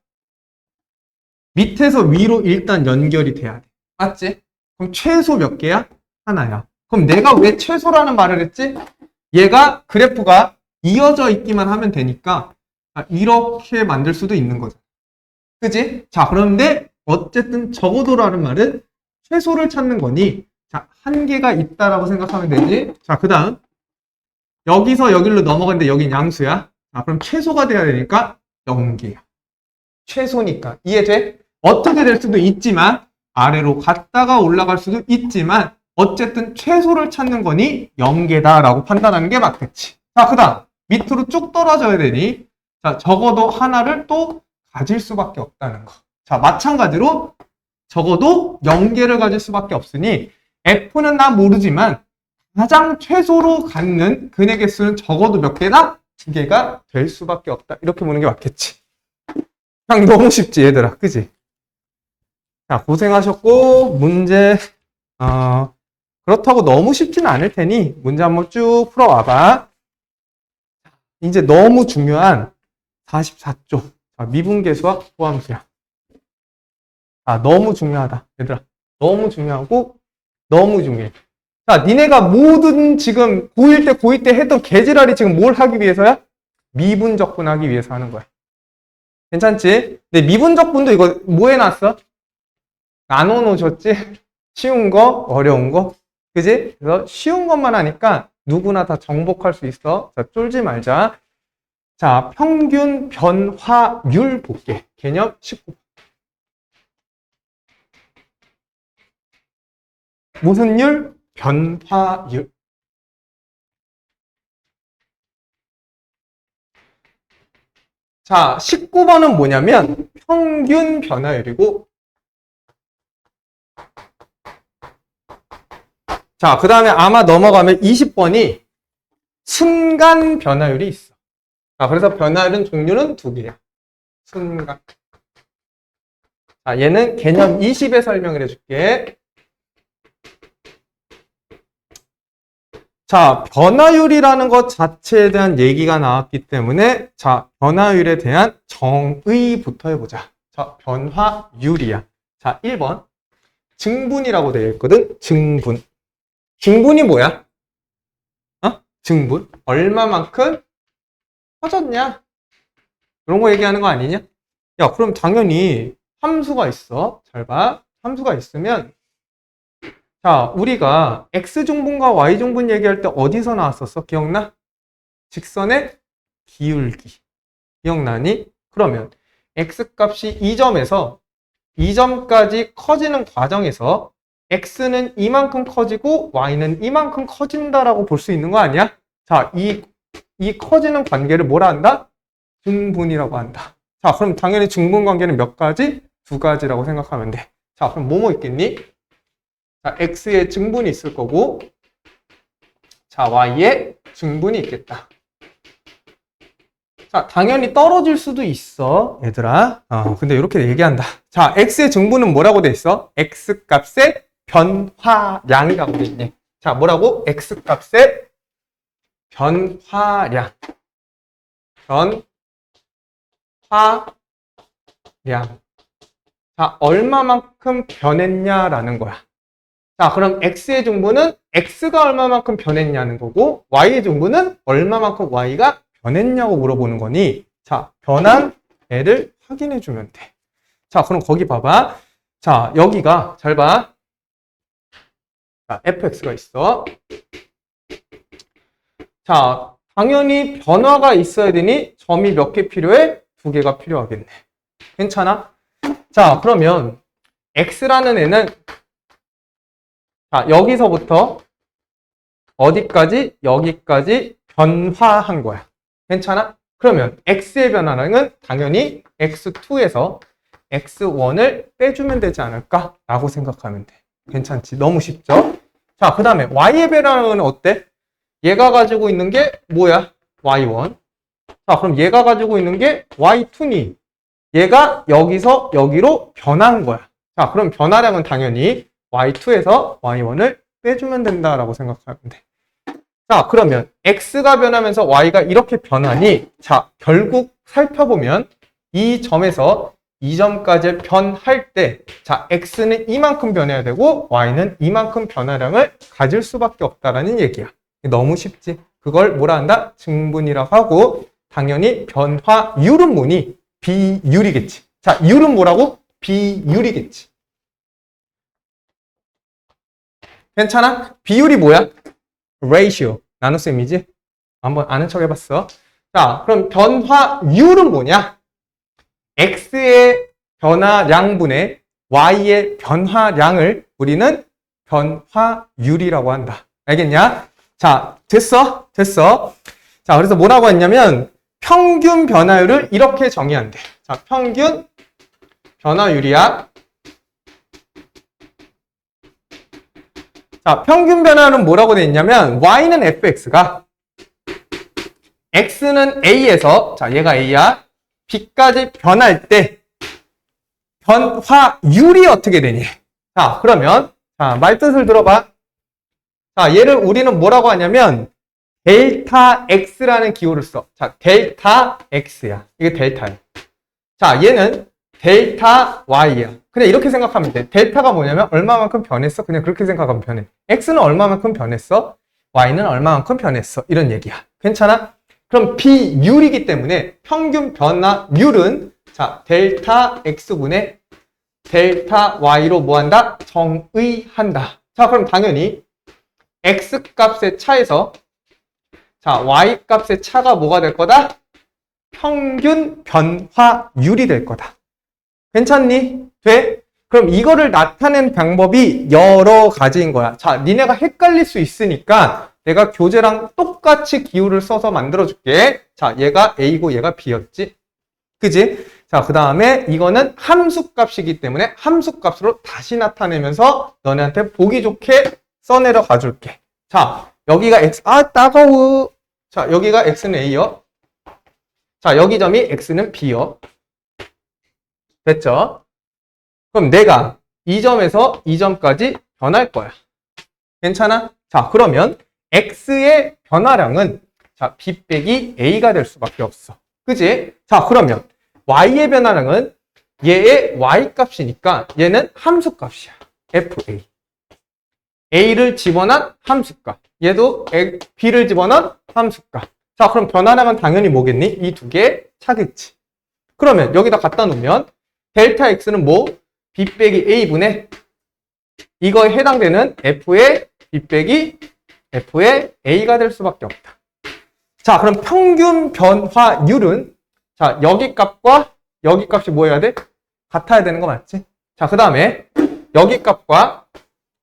밑에서 위로 일단 연결이 돼야 돼. 맞지? 그럼 최소 몇 개야? 하나야. 그럼 내가 왜 최소라는 말을 했지? 얘가 그래프가 이어져 있기만 하면 되니까 이렇게 만들 수도 있는 거죠. 그지? 자, 그런데 어쨌든 적어도라는 말은 최소를 찾는 거니 자, 한계가 있다라고 생각하면 되지. 자, 그 다음 여기서 여기로 넘어갔는데 여긴 양수야. 자, 그럼 최소가 돼야 되니까 0개야. 최소니까. 이해돼? 어떻게 될 수도 있지만 아래로 갔다가 올라갈 수도 있지만 어쨌든 최소를 찾는 거니 0개다라고 판단하는 게 맞겠지. 자, 그 다음 밑으로 쭉 떨어져야 되니 자, 적어도 하나를 또 가질 수밖에 없다는 거. 자, 마찬가지로 적어도 0개를 가질 수밖에 없으니 f는 나 모르지만 가장 최소로 갖는 근의 개수는 적어도 몇 개다? 2개가 될 수밖에 없다. 이렇게 보는 게 맞겠지. 그냥 너무 쉽지 얘들아. 그지? 자, 고생하셨고 문제 그렇다고 너무 쉽지는 않을 테니 문제 한번 쭉 풀어와봐. 이제 너무 중요한 44쪽 미분계수와 포함수야. 너무 중요하다 얘들아. 너무 중요하고 너무 중요해. 자, 니네가 모든 지금 고1 때 고2 때 했던 개지랄이 지금 뭘 하기 위해서야? 미분적분 하기 위해서 하는 거야. 괜찮지? 근데 미분적분도 이거 뭐 해놨어? 나눠 놓으셨지? 쉬운 거, 어려운 거. 그지? 그래서 쉬운 것만 하니까 누구나 다 정복할 수 있어. 자, 쫄지 말자. 자, 평균 변화율 볼게. 개념 19. 무슨 율? 변화율. 자, 19번은 뭐냐면 평균 변화율이고 자, 그 다음에 아마 넘어가면 20번이 순간 변화율이 있어. 자, 그래서 변화율은 종류는 두 개야. 순간. 자, 얘는 개념 20에 설명을 해줄게. 자, 변화율이라는 것 자체에 대한 얘기가 나왔기 때문에 자, 변화율에 대한 정의부터 해보자. 자, 변화율이야. 자, 1번. 증분이라고 되어 있거든. 증분. 증분이 뭐야? 증분. 얼마만큼 커졌냐? 그런 거 얘기하는 거 아니냐? 야, 그럼 당연히 함수가 있어. 잘 봐. 함수가 있으면, 자, 우리가 x증분과 y증분 얘기할 때 어디서 나왔었어? 기억나? 직선의 기울기. 기억나니? 그러면 x값이 2점에서 2점까지 커지는 과정에서 x는 이만큼 커지고 y는 이만큼 커진다라고 볼 수 있는 거 아니야? 자, 이 커지는 관계를 뭐라 한다? 증분이라고 한다. 자, 그럼 당연히 증분 관계는 몇 가지? 두 가지라고 생각하면 돼. 자, 그럼 뭐뭐 있겠니? 자, x의 증분이 있을 거고, 자, y의 증분이 있겠다. 자, 당연히 떨어질 수도 있어, 얘들아. 근데 이렇게 얘기한다. 자, x의 증분은 뭐라고 돼 있어? x값의 변화량이라고 돼 있네. 자, 뭐라고? x값의 변화량. 변화량. 자, 얼마만큼 변했냐라는 거야. 자, 그럼 x의 증분은 x가 얼마만큼 변했냐는 거고, y의 증분은 얼마만큼 y가 변했냐고 물어보는 거니, 자, 변한 애를 확인해 주면 돼. 자, 그럼 거기 봐봐. 자, 여기가, 잘 봐. 자, fx가 있어. 자, 당연히 변화가 있어야 되니 점이 몇 개 필요해? 2개가 필요하겠네. 괜찮아? 자, 그러면 x라는 애는, 자, 여기서부터 어디까지? 여기까지 변화한 거야. 괜찮아? 그러면 x의 변화량은 당연히 x2에서 x1을 빼주면 되지 않을까? 라고 생각하면 돼. 괜찮지? 너무 쉽죠? 자, 그 다음에 y의 변화량은 어때? 얘가 가지고 있는 게 뭐야? y1. 자, 그럼 얘가 가지고 있는 게 y2니 얘가 여기서 여기로 변한 거야. 자, 그럼 변화량은 당연히 y2에서 y1을 빼주면 된다라고 생각하면 돼. 자, 그러면 x가 변하면서 y가 이렇게 변하니, 자, 결국 살펴보면 이 점에서 이 점까지 변할 때, 자, x는 이만큼 변해야 되고 y는 이만큼 변화량을 가질 수밖에 없다라는 얘기야. 너무 쉽지? 그걸 뭐라 한다? 증분이라고 하고, 당연히 변화율은 뭐니? 비율이겠지. 자, 율은 뭐라고? 비율이겠지. 괜찮아? 비율이 뭐야? ratio, 나눗셈이지? 한번 아는 척 해봤어. 자, 그럼 변화율은 뭐냐? x의 변화량분의 y의 변화량을 우리는 변화율이라고 한다. 알겠냐? 자, 됐어? 됐어. 자, 그래서 뭐라고 했냐면 평균 변화율을 이렇게 정의한대. 자, 평균 변화율이야. 자, 평균 변화는 뭐라고 되어 있냐면 y는 fx가 x는 a에서, 자, 얘가 a야, b까지 변할 때 변화율이 어떻게 되니? 자, 그러면 자, 말뜻을 들어봐. 자, 얘를 우리는 뭐라고 하냐면 델타 x라는 기호를 써. 자, 델타 x야. 이게 델타야. 자, 얘는 델타 y야. 그냥 이렇게 생각하면 돼. 델타가 뭐냐면 얼마만큼 변했어? 그냥 그렇게 생각하면 변해. x는 얼마만큼 변했어? y는 얼마만큼 변했어? 이런 얘기야. 괜찮아? 그럼 비율이기 때문에 평균 변화율은, 자, 델타 x분의 델타 y로 뭐한다? 정의한다. 자, 그럼 당연히 x 값의 차에서, 자, y 값의 차가 뭐가 될 거다? 평균 변화율이 될 거다. 괜찮니? 돼? 그럼 이거를 나타낸 방법이 여러 가지인 거야. 자, 니네가 헷갈릴 수 있으니까 내가 교재랑 똑같이 기호를 써서 만들어줄게. 자, 얘가 A고 얘가 B였지. 그지? 자, 그 다음에 이거는 함수값이기 때문에 함수값으로 다시 나타내면서 너네한테 보기 좋게 써내려 가줄게. 자, 여기가 X, 따가워. 자, 여기가 X는 A요. 자, 여기 점이 X는 B요. 됐죠? 그럼 내가 이 점에서 이 점까지 변할 거야. 괜찮아? 자, 그러면 X의 변화량은, 자, B 빼기 A가 될 수밖에 없어. 그지? 자, 그러면 Y의 변화량은 얘의 Y 값이니까 얘는 함수 값이야. FA. A를 집어넣은 함수값. 얘도 B를 집어넣은 함수값. 자, 그럼 변화량은 당연히 뭐겠니? 이 두 개의 차겠지. 그러면 여기다 갖다 놓으면 델타 X는 뭐? B 빼기 A분의 이거에 해당되는 F의 B 빼기 F의 A가 될 수밖에 없다. 자, 그럼 평균 변화율은 자, 여기 값과 여기 값이 뭐 해야 돼? 같아야 되는 거 맞지? 자, 그 다음에 여기 값과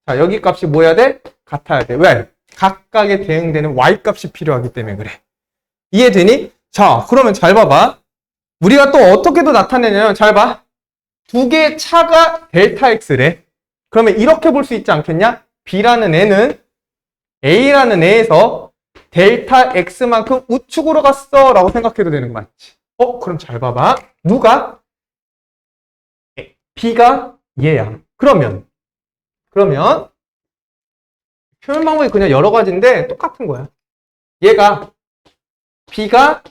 자, 여기 값이 뭐 해야 돼? 같아야 돼. 왜? 각각에 대응되는 Y 값이 필요하기 때문에 그래. 이해되니? 자, 그러면 잘 봐봐. 우리가 또 어떻게도 나타내냐면 잘 봐. 두 개의 차가 델타 X래. 그러면 이렇게 볼 수 있지 않겠냐? B라는 애는 A라는 애에서 델타 X만큼 우측으로 갔어 라고 생각해도 되는 거 맞지? 그럼 잘 봐봐. 누가? B가 얘야. 그러면 표현 방법이 그냥 여러 가지인데 똑같은 거야. 얘가 B가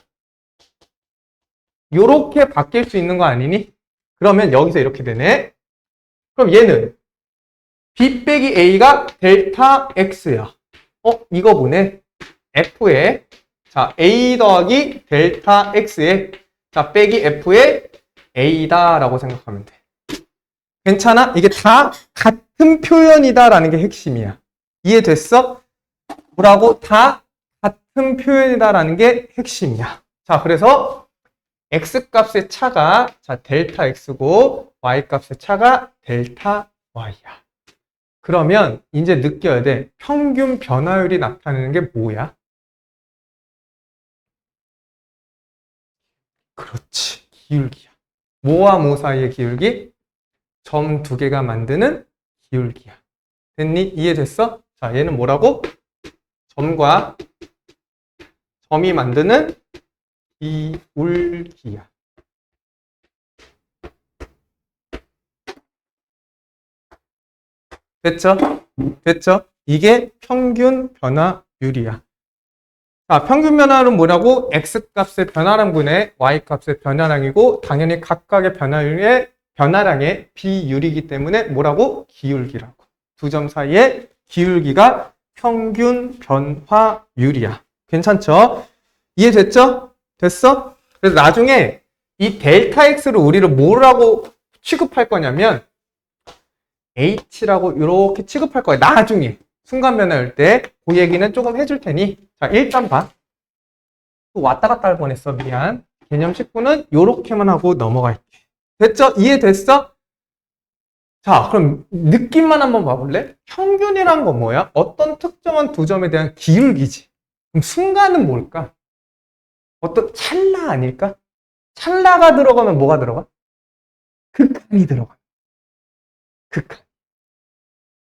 요렇게 바뀔 수 있는 거 아니니? 그러면 여기서 이렇게 되네. 그럼 얘는 B 빼기 A가 델타 X야. 이거 보네. F에 자 A 더하기 델타 X에 자 빼기 F의 A다 라고 생각하면 돼. 괜찮아? 이게 다 같은 표현이다 라는 게 핵심이야. 이해됐어? 뭐라고? 다 같은 표현이다 라는 게 핵심이야. 자, 그래서 X값의 차가 자 델타 X고 Y값의 차가 델타 Y야. 그러면 이제 느껴야 돼. 평균 변화율이 나타내는 게 뭐야? 그렇지. 기울기야. 뭐와 뭐 사이의 기울기? 점 두 개가 만드는 기울기야. 됐니? 이해됐어? 자, 얘는 뭐라고? 점과 점이 만드는 기울기야. 됐죠? 됐죠? 이게 평균 변화율이야. 자, 평균 변화율은 뭐라고? X값의 변화량분의 Y값의 변화량이고 당연히 각각의 변화량의 비율이기 때문에 뭐라고? 기울기라고. 두 점 사이의 기울기가 평균 변화율이야. 괜찮죠? 이해됐죠? 됐어? 그래서 나중에 이 델타 X를 우리를 뭐라고 취급할 거냐면 H라고 이렇게 취급할 거야. 나중에 순간 변화일 때 그 얘기는 조금 해줄 테니 자 일단 봐. 또 왔다 갔다 할 뻔했어. 미안. 개념 19는 이렇게만 하고 넘어갈게. 됐죠? 이해됐어? 자, 그럼 느낌만 한번 봐볼래? 평균이란 건 뭐야? 어떤 특정한 두 점에 대한 기울기지. 그럼 순간은 뭘까? 어떤 찰나 아닐까? 찰나가 들어가면 뭐가 들어가? 극한이 들어가. 극한.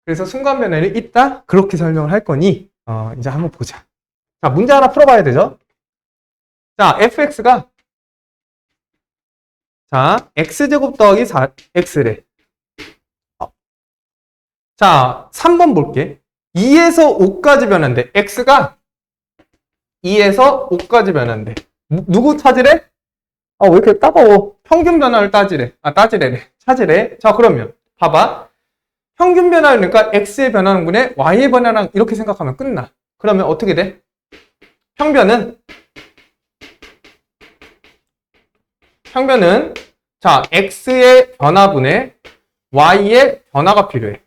그래서 순간 변화율이 있다? 그렇게 설명을 할 거니 이제 한번 보자. 자, 문제 하나 풀어봐야 되죠? 자, fx가 자, x제곱 더하기 4x래. 자, 3번 볼게. 2에서 5까지 변한대. x가 2에서 5까지 변한대. 누구 찾으래? 왜 이렇게 따가워? 평균 변화를 따지래. 따지래래. 찾으래. 자, 그러면 봐봐. 평균 변화율, 그러니까 x의 변화량분의 y의 변화량 이렇게 생각하면 끝나. 그러면 어떻게 돼? 평변은 자 x의 변화분의 y의 변화가 필요해.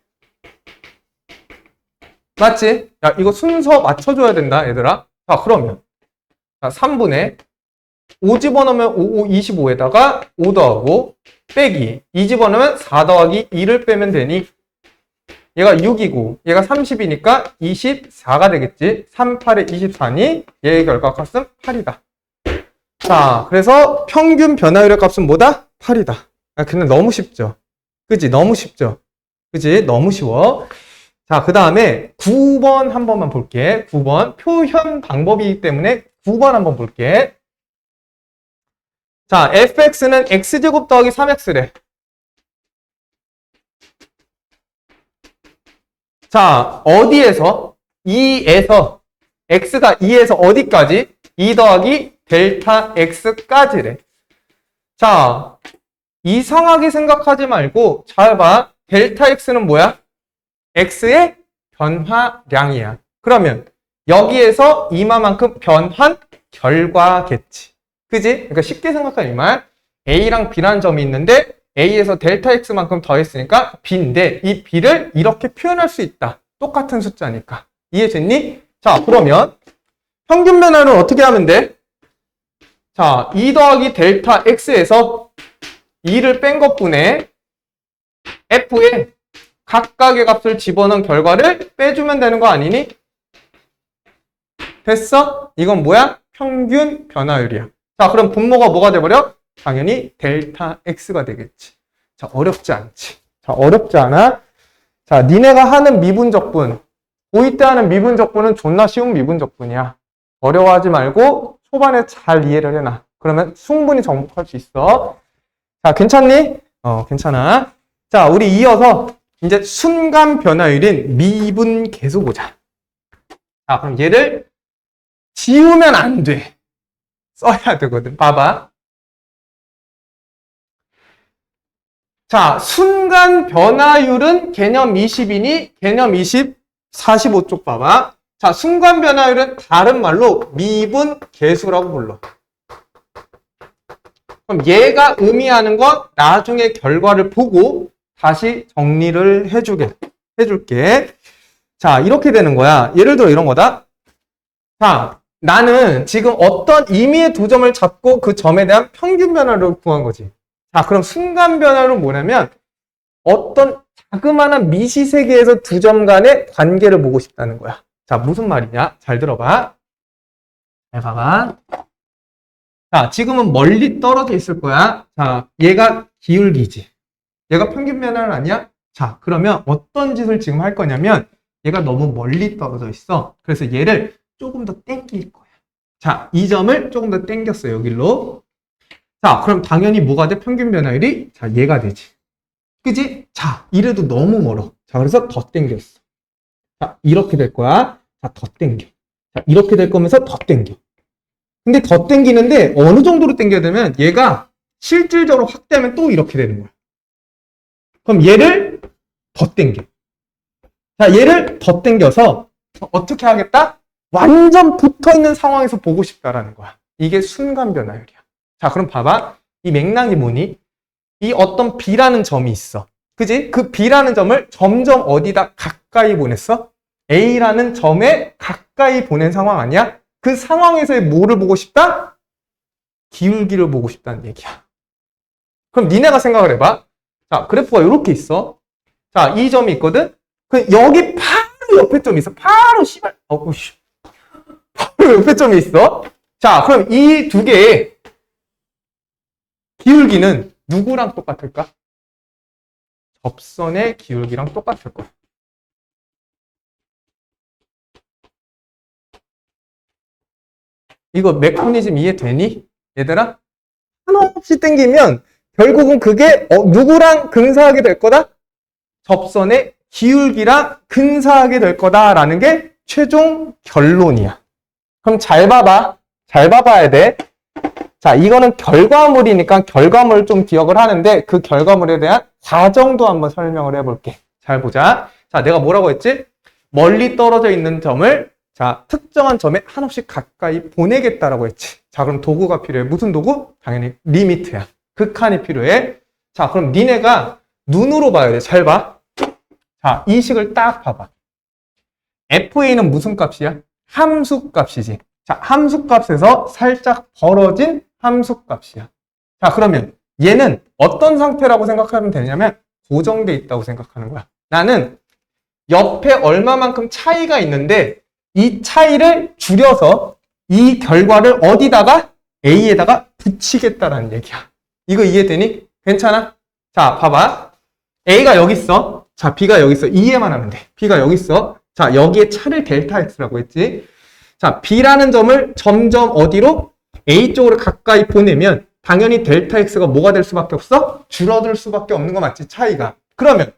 맞지? 야, 이거 순서 맞춰줘야 된다, 얘들아. 자, 그러면 자, 3분의 5 집어넣으면 5, 25에다가 5 더하고 빼기 2 집어넣으면 4 더하기 2를 빼면 되니 얘가 6이고 얘가 30이니까 24가 되겠지. 3, 8에 24니 얘의 결과값은 8이다. 자, 그래서 평균 변화율의 값은 뭐다? 8이다. 근데 너무 쉽죠? 그지? 너무 쉽죠? 그지? 너무 쉬워. 자, 그 다음에 9번 한 번만 볼게. 9번. 표현 방법이기 때문에 9번 한번 볼게. 자, fx는 x제곱 더하기 3x래. 자, 어디에서? 2에서 x가 2에서 어디까지? 2 더하기 델타 x까지래. 자, 이상하게 생각하지 말고 잘 봐. 델타 x는 뭐야? x의 변화량이야. 그러면 여기에서 이마만큼 변한 결과겠지. 그지? 그러니까 쉽게 생각하면 이 말, a랑 b라는 점이 있는데 a에서 델타 x만큼 더했으니까 b인데 이 b를 이렇게 표현할 수 있다. 똑같은 숫자니까. 이해됐니? 자, 그러면 평균 변화를 어떻게 하면 돼? 자, 2 더하기 델타 x에서 2를 뺀 것분에 f에 각각의 값을 집어넣은 결과를 빼주면 되는 거 아니니? 됐어? 이건 뭐야? 평균 변화율이야. 자, 그럼 분모가 뭐가 돼버려? 당연히 델타 x가 되겠지. 자, 어렵지 않지. 자, 어렵지 않아? 자, 니네가 하는 미분적분, 고2 때 하는 미분적분은 존나 쉬운 미분적분이야. 어려워하지 말고 초반에 잘 이해를 해놔. 그러면 충분히 정복할 수 있어. 자, 괜찮니? 괜찮아. 자, 우리 이어서 이제 순간 변화율인 미분 계수 보자. 자, 그럼 얘를 지우면 안 돼. 써야 되거든. 봐봐. 자, 순간 변화율은 개념 20이니 개념 20, 45쪽 봐봐. 자, 순간 변화율은 다른 말로 미분 계수라고 불러. 그럼 얘가 의미하는 건 나중에 결과를 보고 다시 정리를 해줄게. 자, 이렇게 되는 거야. 예를 들어 이런 거다. 자, 나는 지금 어떤 임의의 두 점을 잡고 그 점에 대한 평균 변화를 구한 거지. 자, 그럼 순간 변화율은 뭐냐면 어떤 자그마한 미시세계에서 두 점 간의 관계를 보고 싶다는 거야. 자, 무슨 말이냐? 잘 들어봐. 잘 봐봐. 자, 지금은 멀리 떨어져 있을 거야. 자, 얘가 기울기지. 얘가 평균 변화율 아니야? 자, 그러면 어떤 짓을 지금 할 거냐면 얘가 너무 멀리 떨어져 있어. 그래서 얘를 조금 더 당길 거야. 자, 이 점을 조금 더 당겼어요. 여기로. 자, 그럼 당연히 뭐가 돼? 평균 변화율이? 자, 얘가 되지. 그지? 자, 이래도 너무 멀어. 자, 그래서 더 당겼어. 자, 이렇게 될 거야. 자, 더 당겨. 자, 이렇게 될 거면서 더 당겨. 근데 더 당기는데 어느 정도로 당겨야 되면 얘가 실질적으로 확대하면 또 이렇게 되는 거야. 그럼 얘를 더 당겨. 자, 얘를 더 당겨서 어떻게 하겠다? 완전 붙어있는 상황에서 보고 싶다라는 거야. 이게 순간 변화율이야. 자, 그럼 봐봐. 이 맥락이 뭐니? 이 어떤 B라는 점이 있어. 그지? 그 B라는 점을 점점 어디다 가까이 보냈어? A라는 점에 가까이 보낸 상황 아니야? 그 상황에서의 뭐를 보고 싶다? 기울기를 보고 싶다는 얘기야. 그럼 니네가 생각을 해봐. 자, 그래프가 이렇게 있어. 자, 이 점이 있거든? 그 여기 바로 옆에 점이 있어. 바로 씨발. 바로 옆에 점이 있어. 자, 그럼 이 두 개의 기울기는 누구랑 똑같을까? 접선의 기울기랑 똑같을 거야. 이거 메커니즘 이해되니? 얘들아? 한없이 당기면 결국은 그게 누구랑 근사하게 될 거다? 접선의 기울기랑 근사하게 될 거다라는 게 최종 결론이야. 그럼 잘 봐봐. 잘 봐봐야 돼. 자, 이거는 결과물이니까 결과물을 좀 기억을 하는데 그 결과물에 대한 과정도 한번 설명을 해볼게. 잘 보자. 자, 내가 뭐라고 했지? 멀리 떨어져 있는 점을 자, 특정한 점에 한없이 가까이 보내겠다라고 했지. 자, 그럼 도구가 필요해. 무슨 도구? 당연히 리미트야. 극한이 필요해. 자, 그럼 니네가 눈으로 봐야 돼. 잘 봐. 자, 이 식을 딱 봐봐. FA는 무슨 값이야? 함수 값이지. 자, 함수 값에서 살짝 벌어진 함수 값이야. 자, 그러면 얘는 어떤 상태라고 생각하면 되냐면 고정돼 있다고 생각하는 거야. 나는 옆에 얼마만큼 차이가 있는데 이 차이를 줄여서 이 결과를 어디다가? A에다가 붙이겠다라는 얘기야. 이거 이해되니? 괜찮아? 자, 봐봐. A가 여기 있어. 자, B가 여기 있어. 이해만 하면 돼. B가 여기 있어. 자, 여기에 차를 델타 X라고 했지. 자, B라는 점을 점점 어디로? A 쪽으로 가까이 보내면 당연히 델타 X가 뭐가 될 수밖에 없어? 줄어들 수밖에 없는 거 맞지? 차이가. 그러면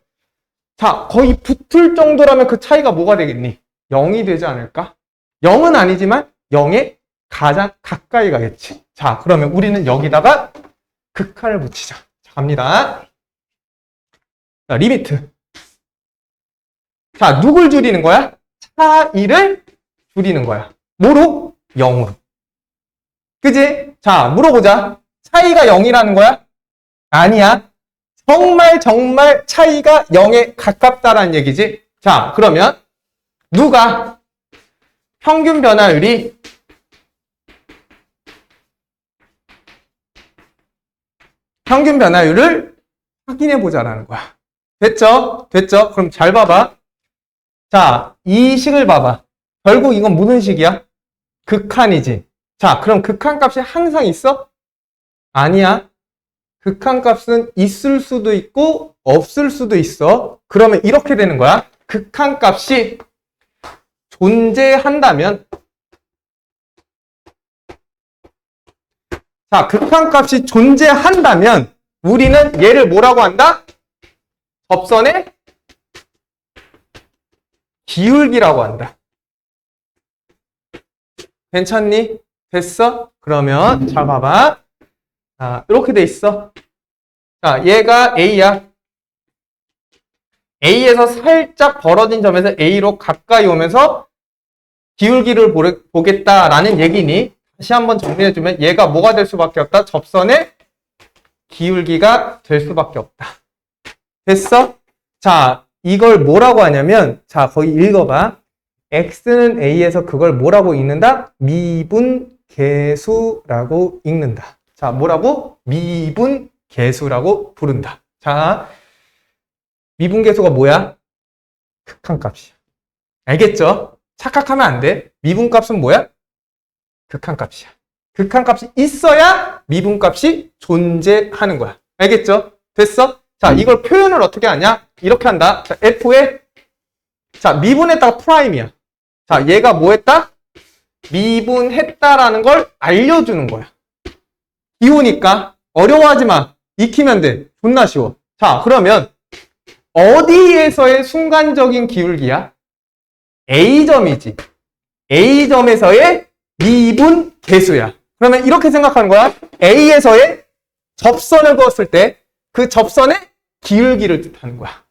자, 거의 붙을 정도라면 그 차이가 뭐가 되겠니? 0이 되지 않을까? 0은 아니지만 0에 가장 가까이 가겠지. 자, 그러면 우리는 여기다가 극한을 붙이자. 자, 갑니다. 자, 리미트. 자, 누굴 줄이는 거야? 차이를 줄이는 거야. 뭐로? 0으로. 그지? 자, 물어보자. 차이가 0이라는 거야? 아니야. 정말 차이가 0에 가깝다라는 얘기지. 자, 그러면 누가 평균 변화율이 평균 변화율을 확인해 보자라는 거야. 됐죠? 됐죠? 그럼 잘 봐봐. 자, 이 식을 봐봐. 결국 이건 무슨 식이야? 극한이지. 자, 그럼 극한값이 항상 있어? 아니야. 극한값은 있을 수도 있고 없을 수도 있어. 그러면 이렇게 되는 거야. 극한값이 존재한다면, 자, 극한값이 존재한다면 우리는 얘를 뭐라고 한다? 접선의 기울기라고 한다. 괜찮니? 됐어? 그러면 자, 봐봐. 자, 이렇게 돼 있어. 자, 얘가 A야. A에서 살짝 벌어진 점에서 A로 가까이 오면서 기울기를 보겠다라는 얘기니, 다시 한번 정리해주면 얘가 뭐가 될 수밖에 없다? 접선의 기울기가 될 수밖에 없다. 됐어? 자, 이걸 뭐라고 하냐면, 자, 거기 읽어봐. X는 A에서 그걸 뭐라고 읽는다? 미분계수라고 읽는다. 자, 뭐라고? 미분계수라고 부른다. 자, 미분계수가 뭐야? 극한값이야. 알겠죠? 착각하면 안 돼. 미분값은 뭐야? 극한값이야. 극한값이 있어야 미분값이 존재하는 거야. 알겠죠? 됐어? 자, 이걸 표현을 어떻게 하냐? 이렇게 한다. 자, F에, 자, 미분했다가 프라임이야. 자, 얘가 뭐 했다? 미분했다라는 걸 알려주는 거야. 이오니까 어려워하지 마. 익히면 돼. 존나 쉬워. 자, 그러면 어디에서의 순간적인 기울기야? A점이지. A점에서의 미분 계수야. 그러면 이렇게 생각하는 거야. A에서의 접선을 그었을 때 그 접선의 기울기를 뜻하는 거야.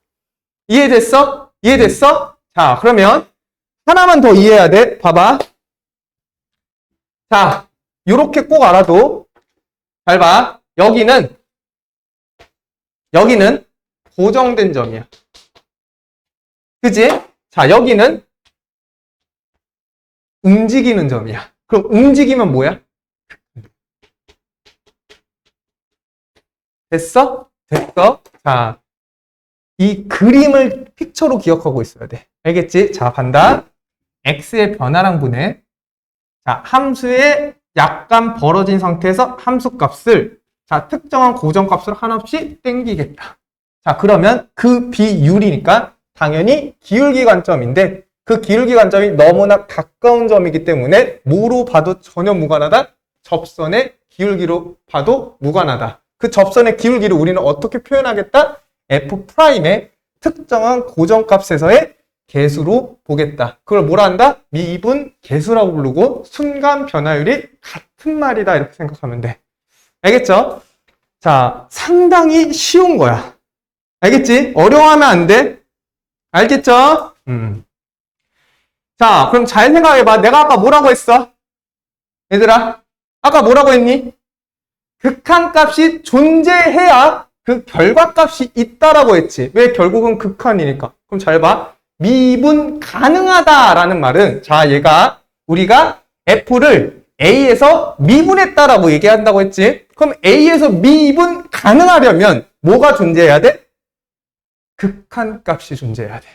이해됐어? 이해됐어? 자, 그러면 하나만 더 이해해야 돼. 봐봐. 자, 요렇게 꼭 알아도, 잘 봐. 여기는 고정된 점이야. 그지? 자, 여기는 움직이는 점이야. 그럼 움직이면 뭐야? 됐어? 됐어? 자, 이 그림을 픽처로 기억하고 있어야 돼. 알겠지? 자, 간다. x의 변화량 분해. 자, 함수의 약간 벌어진 상태에서 함수 값을, 자, 특정한 고정값으로 한없이 땡기겠다. 자, 그러면 그 비율이니까 당연히 기울기 관점인데, 그 기울기 관점이 너무나 가까운 점이기 때문에 뭐로 봐도 전혀 무관하다? 접선의 기울기로 봐도 무관하다. 그 접선의 기울기를 우리는 어떻게 표현하겠다? F'의 특정한 고정값에서의 계수로 보겠다. 그걸 뭐라 한다? 미분 계수라고 부르고 순간 변화율이 같은 말이다. 이렇게 생각하면 돼. 알겠죠? 자, 상당히 쉬운 거야. 알겠지? 어려워하면 안 돼. 알겠죠? 자, 그럼 잘 생각해봐. 내가 아까 뭐라고 했어? 얘들아, 아까 뭐라고 했니? 극한값이 존재해야 그 결과값이 있다라고 했지. 왜? 결국은 극한이니까. 그럼 잘 봐. 미분 가능하다라는 말은, 자, 얘가 우리가 F를 A에서 미분했다라고 얘기한다고 했지. 그럼 A에서 미분 가능하려면 뭐가 존재해야 돼? 극한값이 존재해야 돼.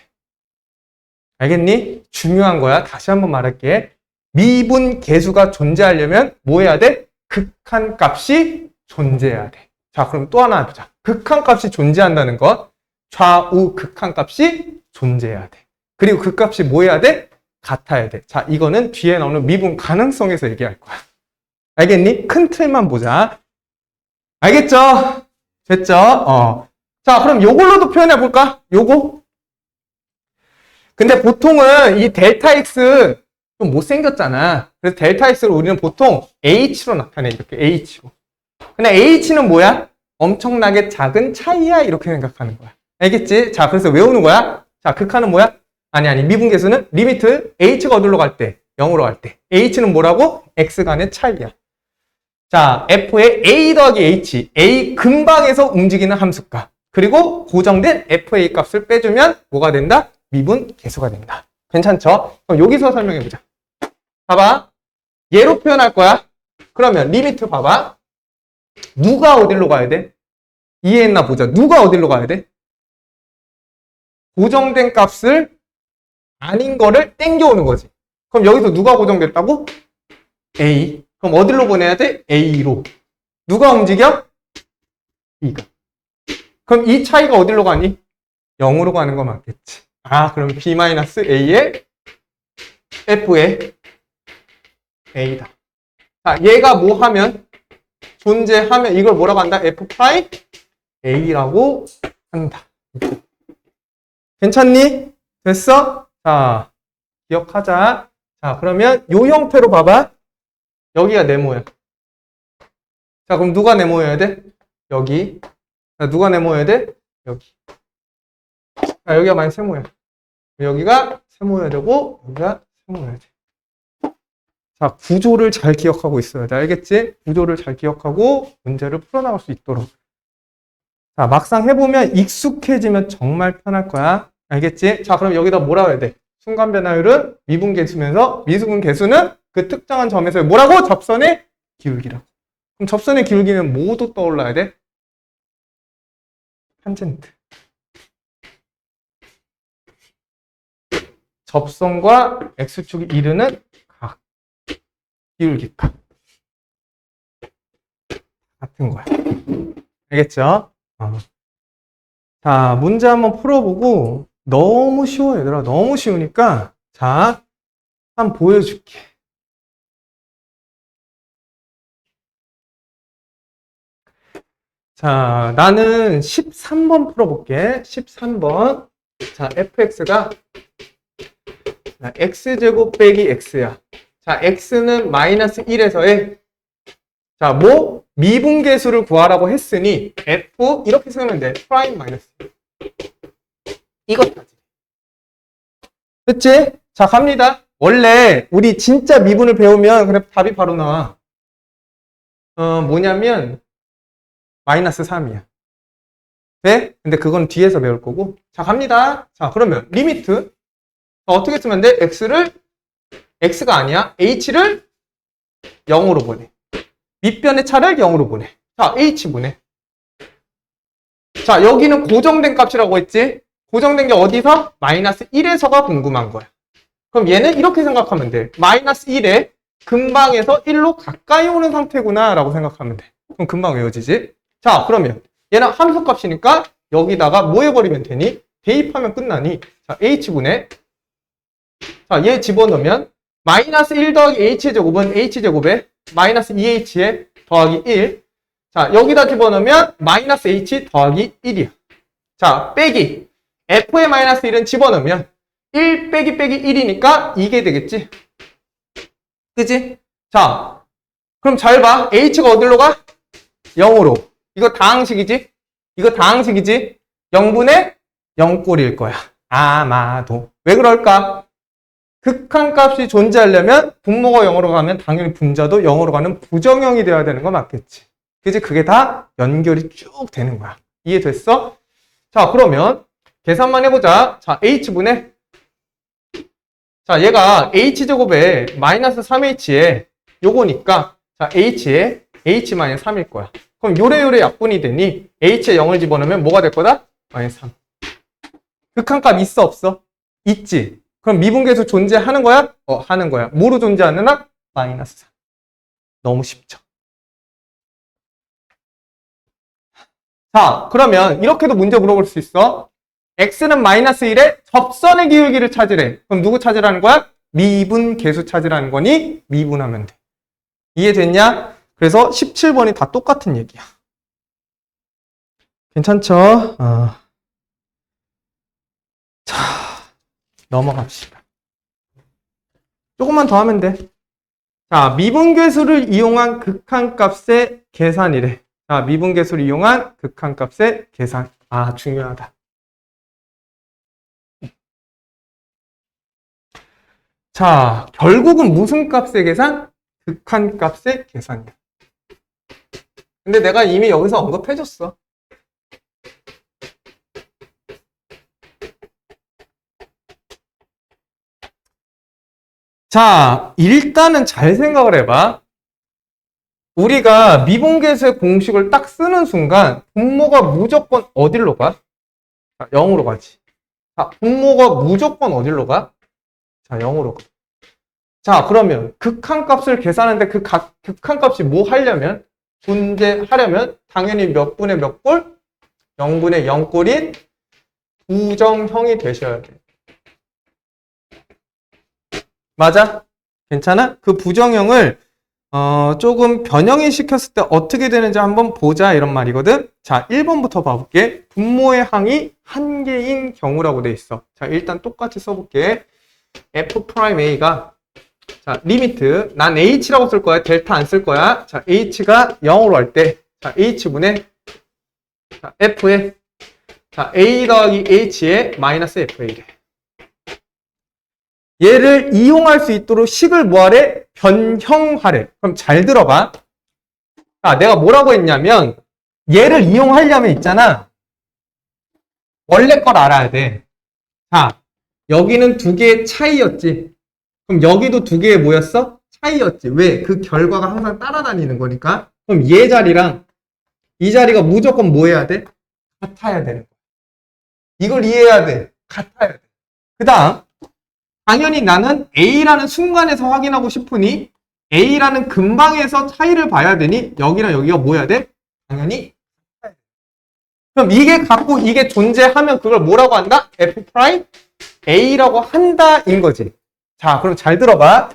알겠니? 중요한 거야. 다시 한번 말할게. 미분 계수가 존재하려면 뭐 해야 돼? 극한값이 존재해야 돼. 자, 그럼 또 하나 해보자. 극한값이 존재한다는 것, 좌우 극한값이 존재해야 돼. 그리고 그 값이 뭐 해야 돼? 같아야 돼. 자, 이거는 뒤에 나오는 미분 가능성에서 얘기할 거야. 알겠니? 큰 틀만 보자. 알겠죠? 됐죠? 자, 그럼 요걸로도 표현해 볼까? 요거. 근데 보통은 이 델타 X 좀 못생겼잖아. 그래서 델타 X를 우리는 보통 H로 나타내. 이렇게 H로. 근데 H는 뭐야? 엄청나게 작은 차이야. 이렇게 생각하는 거야. 알겠지? 자, 그래서 외우는 거야. 자, 극한은 뭐야? 아니, 미분계수는 리미트 h가 어디로 갈 때? 0으로 갈 때. h는 뭐라고? x 간의 차이야. 자, f의 a 더하기 h, a 근방에서 움직이는 함수값. 그리고 고정된 fa 값을 빼주면 뭐가 된다? 미분계수가 된다. 괜찮죠? 그럼 여기서 설명해보자. 봐봐. 얘로 표현할 거야. 그러면 리미트 봐봐. 누가 어디로 가야 돼? 이해했나 보자. 누가 어디로 가야 돼? 고정된 값을 아닌 거를 땡겨오는 거지. 그럼 여기서 누가 고정됐다고? A. 그럼 어디로 보내야 돼? A로. 누가 움직여? B가. 그럼 이 차이가 어디로 가니? 0으로 가는 거 맞겠지. 아, 그럼 B-A의 F의 A다. 자, 얘가 뭐 하면? 존재하면 이걸 뭐라고 한다? F'A라고 한다. 괜찮니? 됐어? 자, 기억하자. 자, 그러면 요 형태로 봐봐. 여기가 네모야. 자, 그럼 누가 네모여야 돼? 여기. 자, 누가 네모여야 돼? 여기. 자, 여기가 만약 세모야. 여기가 세모여야 되고, 여기가 세모여야 돼. 자, 구조를 잘 기억하고 있어야 돼. 알겠지? 구조를 잘 기억하고 문제를 풀어나갈 수 있도록. 자, 막상 해보면 익숙해지면 정말 편할 거야. 알겠지? 자, 그럼 여기다 뭐라고 해야 돼? 순간 변화율은 미분계수면서 미분계수는 그 특정한 점에서의 뭐라고? 접선의 기울기라고. 그럼 접선의 기울기는 뭐도 떠올라야 돼? 탄젠트. 접선과 x축이 이루는 각. 기울기값. 같은 거야. 알겠죠? 자, 문제 한번 풀어보고 너무 쉬워 얘들아. 너무 쉬우니까 자, 한번 보여줄게. 자, 나는 13번 풀어볼게. 13번. 자, fx가 x제곱 빼기 x야. 자, x는 마이너스 1에서의 자, 뭐? 미분계수를 구하라고 했으니 f 이렇게 쓰면 돼. 프라임 마이너스. 이것까지. 그치? 자, 갑니다. 원래 우리 진짜 미분을 배우면 그래 답이 바로 나와. 뭐냐면 마이너스 3이야. 네? 근데 그건 뒤에서 배울 거고. 자, 갑니다. 자, 그러면 리미트 어떻게 쓰면 돼? x가 아니야. h를 0으로 보내. 밑변의 차를 0으로 보내. 자, h 보내. 자, 여기는 고정된 값이라고 했지? 고정된 게 어디서? 마이너스 1에서가 궁금한 거야. 그럼 얘는 이렇게 생각하면 돼. 마이너스 1에 근방에서 1로 가까이 오는 상태구나 라고 생각하면 돼. 그럼 금방 외워지지? 자, 그러면 얘는 함수값이니까 여기다가 뭐 해버리면 되니? 대입하면 끝나니? 자, h분의 자, 얘 집어넣으면 마이너스 1 더하기 h제곱은 h제곱에 마이너스 2h에 더하기 1. 자, 여기다 집어넣으면 마이너스 h 더하기 1이야. 자, 빼기. f의 마이너스 1은 집어넣으면 1 빼기 빼기 1이니까 이게 되겠지. 그지? 자, 그럼 잘 봐. h가 어디로 가? 0으로. 이거 다항식이지? 이거 다항식이지? 0분의 0꼴일 거야. 아마도. 왜 그럴까? 극한값이 존재하려면 분모가 0으로 가면 당연히 분자도 0으로 가는 부정형이 돼야 되는 거 맞겠지. 그지? 그게 다 연결이 쭉 되는 거야. 이해됐어? 자, 그러면 계산만 해보자. 자, h분의 자, 얘가 h제곱에 마이너스 3h에 요거니까 자, h에 h-3일 거야. 그럼 요래요래 약분이 되니 h에 0을 집어넣으면 뭐가 될 거다? 마이너스 3. 극한값 있어 없어? 있지. 그럼 미분계수 존재하는 거야? 하는 거야. 뭐로 존재하느냐? 마이너스 3. 너무 쉽죠. 자, 그러면 이렇게도 문제 물어볼 수 있어. x는 마이너스 1에 접선의 기울기를 찾으래. 그럼 누구 찾으라는 거야? 미분계수 찾으라는 거니 미분하면 돼. 이해됐냐? 그래서 17번이 다 똑같은 얘기야. 괜찮죠? 자, 넘어갑시다. 조금만 더 하면 돼. 자, 미분계수를 이용한 극한값의 계산이래. 자, 미분계수를 이용한 극한값의 계산. 아, 중요하다. 자, 결국은 무슨 값의 계산? 극한값의 계산이야. 근데 내가 이미 여기서 언급해줬어. 자, 일단은 잘 생각을 해봐. 우리가 미분계수의 공식을 딱 쓰는 순간 분모가 무조건 어디로 가? 자, 0으로 가지. 자, 분모가 무조건 어디로 가? 자, 0으로 가. 자, 그러면 극한값을 계산하는데 그 극한값이 뭐 하려면? 존재하려면 당연히 몇 분의 몇 꼴? 0분의 0꼴인 부정형이 되셔야 돼. 맞아? 괜찮아? 그 부정형을 조금 변형이 시켰을 때 어떻게 되는지 한번 보자 이런 말이거든. 자, 1번부터 봐볼게. 분모의 항이 한 개인 경우라고 돼 있어. 자, 일단 똑같이 써볼게. f'a가 자, 리미트 난 h라고 쓸 거야. 델타 안 쓸 거야. 자, h가 0으로 할 때 자, h분의 자, f에 자, a 더하기 h에 마이너스 fa래. 얘를 이용할 수 있도록 식을 뭐하래? 변형하래. 그럼 잘 들어봐. 자, 내가 뭐라고 했냐면 얘를 이용하려면 있잖아. 원래 걸 알아야 돼. 자, 여기는 두 개의 차이였지. 그럼 여기도 두 개의 뭐였어? 차이였지. 왜? 그 결과가 항상 따라다니는 거니까. 그럼 얘 자리랑 이 자리가 무조건 뭐 해야 돼? 같아야 되는 거야. 이걸 이해해야 돼. 같아야 돼. 그 다음 당연히 나는 A라는 순간에서 확인하고 싶으니 A라는 근방에서 차이를 봐야 되니 여기랑 여기가 뭐 해야 돼? 당연히 그럼 이게 갖고 이게 존재하면 그걸 뭐라고 한다? F' A라고 한다인 거지. 자, 그럼 잘 들어봐.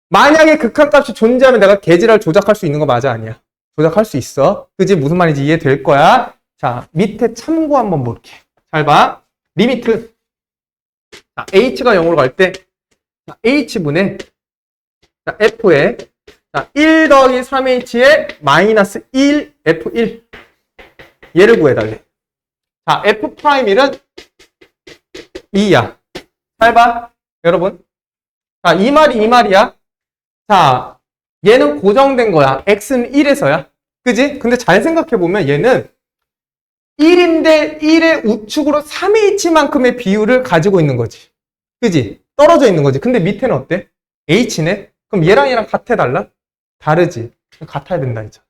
만약에 극한값이 존재하면 내가 계지를 조작할 수 있는 거 맞아? 아니야? 조작할 수 있어. 그지? 무슨 말인지 이해될 거야. 자, 밑에 참고 한번 볼게. 잘 봐. 리미트 자, h가 0으로 갈 때 h분의 자, f에 자, 1 더하기 3h에 마이너스 1 f1 얘를 구해달래. 자, f'1은 2야. 잘 봐, 여러분. 자, 이 말이 이 말이야. 자, 얘는 고정된 거야. x는 1에서야. 그지? 근데 잘 생각해보면 얘는 1인데 1의 우측으로 3h만큼의 비율을 가지고 있는 거지. 그지? 떨어져 있는 거지. 근데 밑에는 어때? h네? 그럼 얘랑 얘랑 같아 달라? 다르지. 같아야 된다 이잖아.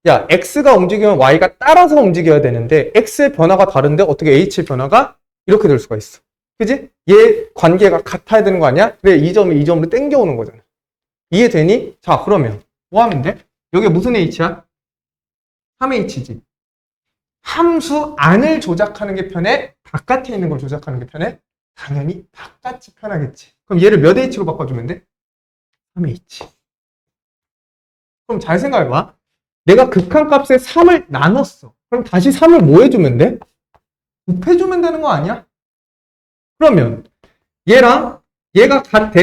야, x가 움직이면 y가 따라서 움직여야 되는데 x의 변화가 다른데 어떻게 h의 변화가 이렇게 될 수가 있어. 그지? 얘 관계가 같아야 되는 거 아니야? 그래, 이 점이 이 점으로 땡겨오는 거잖아. 이해되니? 자, 그러면 뭐 하면 돼? 여기 무슨 h야? 3h지. 함수 안을 조작하는 게 편해? 바깥에 있는 걸 조작하는 게 편해? 당연히 바깥이 편하겠지. 그럼 얘를 몇 h로 바꿔주면 돼? 3h. 그럼 잘 생각해봐. 내가 극한값에 3을 나눴어. 그럼 다시 3을 뭐 해주면 돼? 곱해주면 되는 거 아니야? 그러면 얘랑 얘가 같아.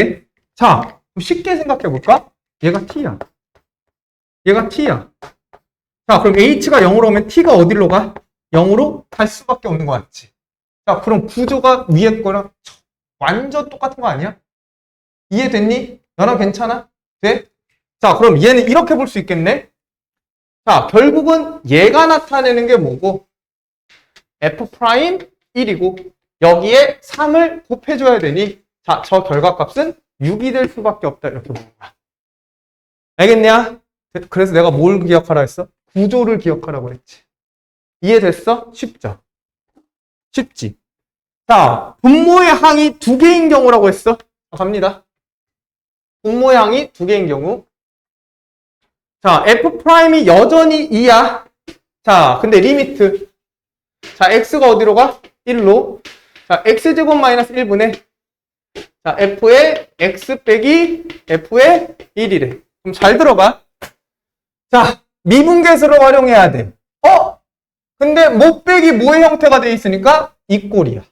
자, 쉽게 생각해볼까? 얘가 t야. 얘가 t야. 자, 그럼 h가 0으로 오면 t가 어디로 가? 0으로 갈 수밖에 없는 거 같지? 자, 그럼 구조가 위에 거랑 완전 똑같은 거 아니야? 이해됐니? 너랑 괜찮아? 돼? 자, 그럼 얘는 이렇게 볼 수 있겠네? 자, 결국은 얘가 나타내는 게 뭐고? f'1이고 여기에 3을 곱해줘야 되니 자, 저 결과값은 6이 될 수밖에 없다. 이렇게 보는 거야. 알겠냐? 그래서 내가 뭘 기억하라 했어? 구조를 기억하라고 했지. 이해됐어? 쉽죠? 쉽지? 자, 분모의 항이 두 개인 경우라고 했어. 갑니다. 분모의 항이 두 개인 경우. 자, f'이 여전히 2야. 자, 근데 리미트. 자, x가 어디로 가? 1로. 자, x제곱 마이너스 1분의 자, f의 x 빼기 f의 1이래. 그럼 잘 들어봐. 자, 미분계수를 활용해야 돼. 근데 못 빼기 뭐의 형태가 돼 있으니까 이 꼴이야.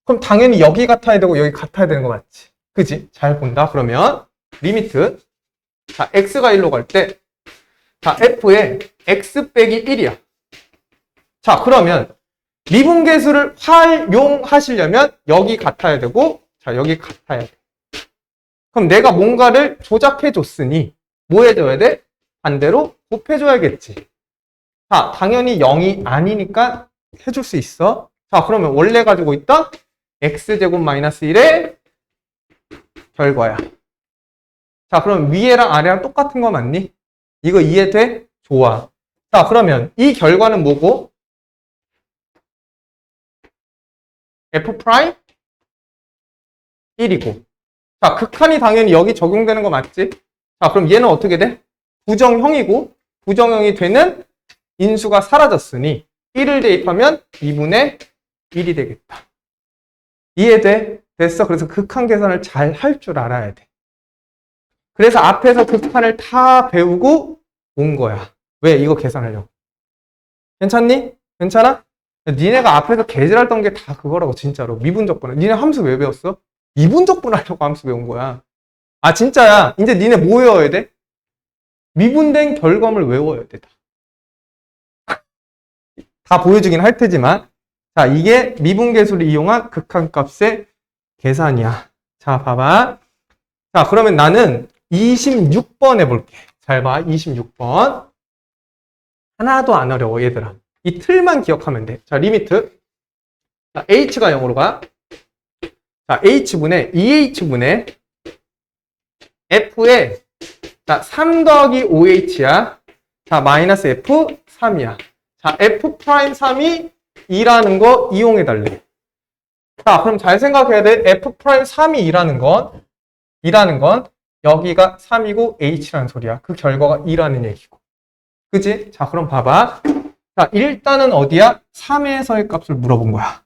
그럼 당연히 여기 같아야 되고 여기 같아야 되는 거 맞지? 그지? 잘 본다. 그러면 리미트 자, x가 1로 갈 때 자, f의 x 빼기 1이야. 자, 그러면 미분계수를 활용하시려면 여기 같아야 되고 자, 여기 같아야 돼. 그럼 내가 뭔가를 조작해 줬으니 뭐 해줘야 돼? 반대로 곱해줘야겠지. 자, 당연히 0이 아니니까 해줄 수 있어. 자, 그러면 원래 가지고 있던 x제곱 마이너스 1의 결과야. 자, 그럼 위에랑 아래랑 똑같은 거 맞니? 이거 이해돼? 좋아. 자, 그러면 이 결과는 뭐고? f 프라임 1이고. 자, 극한이 당연히 여기 적용되는 거 맞지? 자, 그럼 얘는 어떻게 돼? 부정형이고, 부정형이 되는 인수가 사라졌으니 1을 대입하면 2분의 1이 되겠다. 이해돼? 됐어? 그래서 극한 계산을 잘 할 줄 알아야 돼. 그래서 앞에서 극한을 다 배우고 온 거야. 왜? 이거 계산하려고. 괜찮니? 괜찮아? 니네가 앞에서 개질했던 게 다 그거라고 진짜로. 미분적분. 니네 함수 왜 배웠어? 미분적분 하려고 함수 배운 거야. 아 진짜야. 이제 니네 뭐 외워야 돼? 미분된 결과물 외워야 돼. 다 보여주긴 할 테지만 자 이게 미분계수를 이용한 극한값의 계산이야. 자 봐봐. 자 그러면 나는 26번 해볼게. 잘 봐. 26번. 하나도 안 어려워 얘들아. 이 틀만 기억하면 돼. 자 리미트. 자, h가 0으로 가. 자 h분의 2h분의 f에 자 3 더하기 5h야. 자 마이너스 f 3이야. 자 f 프라임 3이 2라는 거 이용해 달래. 자 그럼 잘 생각해야 돼. f 프라임 3이 2라는 건 여기가 3이고 h라는 소리야. 그 결과가 2라는 얘기고. 그지? 자 그럼 봐봐. 자 일단은 어디야? 3에서의 값을 물어본 거야.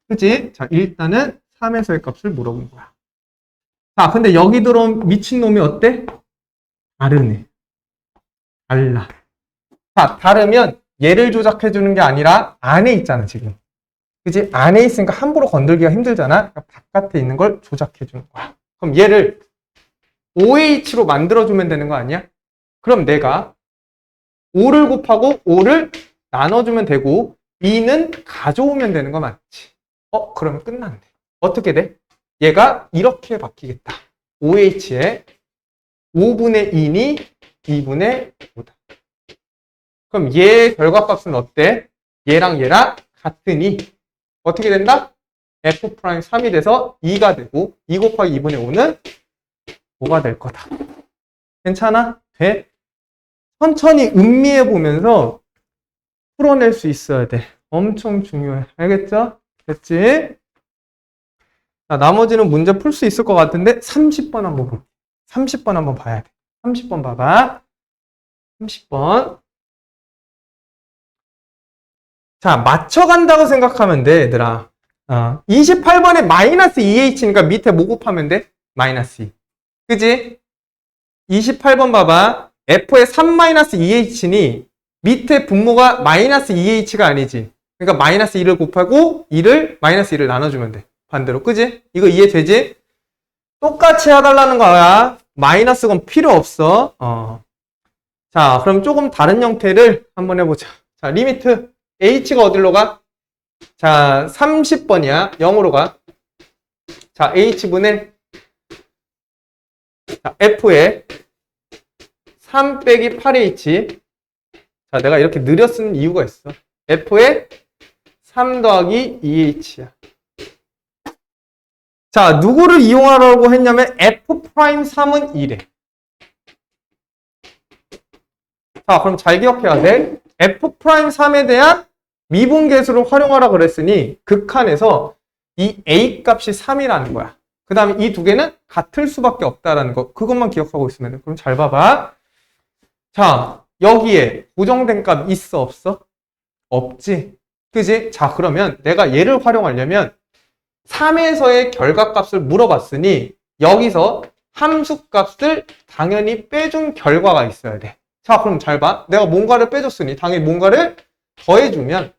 그지? 자 일단은 3에서의 값을 물어본 거야. 자 근데 여기 들어온 미친놈이 어때? 다르네. 달라. 자 다르면 얘를 조작해 주는 게 아니라 안에 있잖아 지금. 그지? 안에 있으니까 함부로 건들기가 힘들잖아. 그러니까 바깥에 있는 걸 조작해 주는 거야. 그럼 얘를 OH로 만들어주면 되는 거 아니야? 그럼 내가 5를 곱하고 5를 나눠주면 되고 2는 가져오면 되는 거 맞지? 그러면 끝났네. 어떻게 돼? 얘가 이렇게 바뀌겠다. OH에 5분의 2니 2분의 5다. 그럼 얘 결과값은 어때? 얘랑 얘랑 같으니 어떻게 된다? F'3이 돼서 2가 되고 2 곱하기 2분의 5는 5가 될 거다. 괜찮아? 돼? 천천히 음미해 보면서 풀어낼 수 있어야 돼. 엄청 중요해. 알겠죠? 됐지? 자, 나머지는 문제 풀 수 있을 것 같은데 30번 한번 볼게. 30번 한번 봐야 돼. 30번 봐봐. 30번. 자, 맞춰간다고 생각하면 돼, 얘들아. 28번에 마이너스 2h니까 밑에 뭐 곱하면 돼? 마이너스 2. 그지? 28번 봐봐. f의 3-2h니 밑에 분모가 마이너스 2h가 아니지. 그러니까 마이너스 2를 곱하고 2를 마이너스 2를 나눠주면 돼. 반대로. 그지? 이거 이해되지? 똑같이 해달라는 거야. 마이너스 건 필요 없어. 자, 그럼 조금 다른 형태를 한번 해보자. 자, 리미트. h가 어디로 가? 자, 30번이야. 0으로 가. 자, h분의 자, f에 3 빼기 8h. 자, 내가 이렇게 느려 쓰는 이유가 있어. f에 3 더하기 2h야. 자, 누구를 이용하라고 했냐면 f'3은 2래. 자, 그럼 잘 기억해야 돼. f'3에 대한 미분계수를 활용하라 그랬으니 극한에서 이 a 값이 3이라는 거야. 그 다음에 이 두 개는 같을 수밖에 없다라는 거. 그것만 기억하고 있으면 돼. 그럼 잘 봐봐. 자, 여기에 고정된 값 있어 없어? 없지? 그지? 자, 그러면 내가 얘를 활용하려면 3에서의 결과값을 물어봤으니 여기서 함수값을 당연히 빼준 결과가 있어야 돼. 자, 그럼 잘 봐. 내가 뭔가를 빼줬으니 당연히 뭔가를 더해주면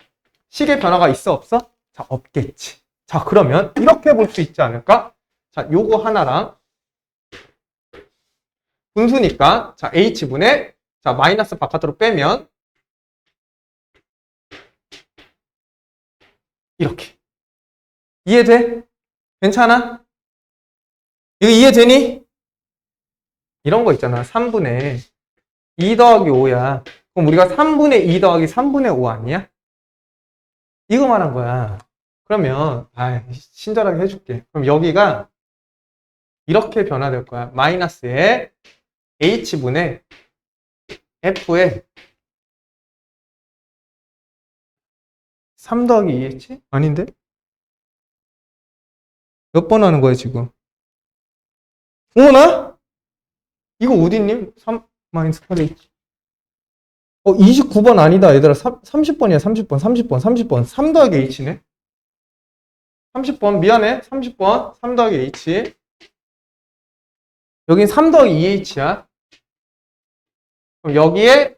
식의 변화가 있어 없어? 자, 없겠지. 자, 그러면 이렇게 볼 수 있지 않을까? 자, 요거 하나랑 분수니까 자, h분의 자, 마이너스 바깥으로 빼면 이렇게. 이해돼? 괜찮아? 이거 이해되니? 이런 거 있잖아. 3분의 2 더하기 5야. 그럼 우리가 3분의 2 더하기 3분의 5 아니야? 이거 말한 거야. 그러면 친절하게 해줄게. 그럼 여기가 이렇게 변화될 거야. 마이너스에 h분의 f에 3 더하기 2h? 아닌데? 몇 번 하는 거야 지금? 어머나? 이거 어딨니? 3 마이너스 8h. 29번 아니다 얘들아. 30번이야 30번 30번 3 더하기 h네. 30번 미안해. 30번 3 더하기 h. 여긴 3 더하기 2h야. 그럼 여기에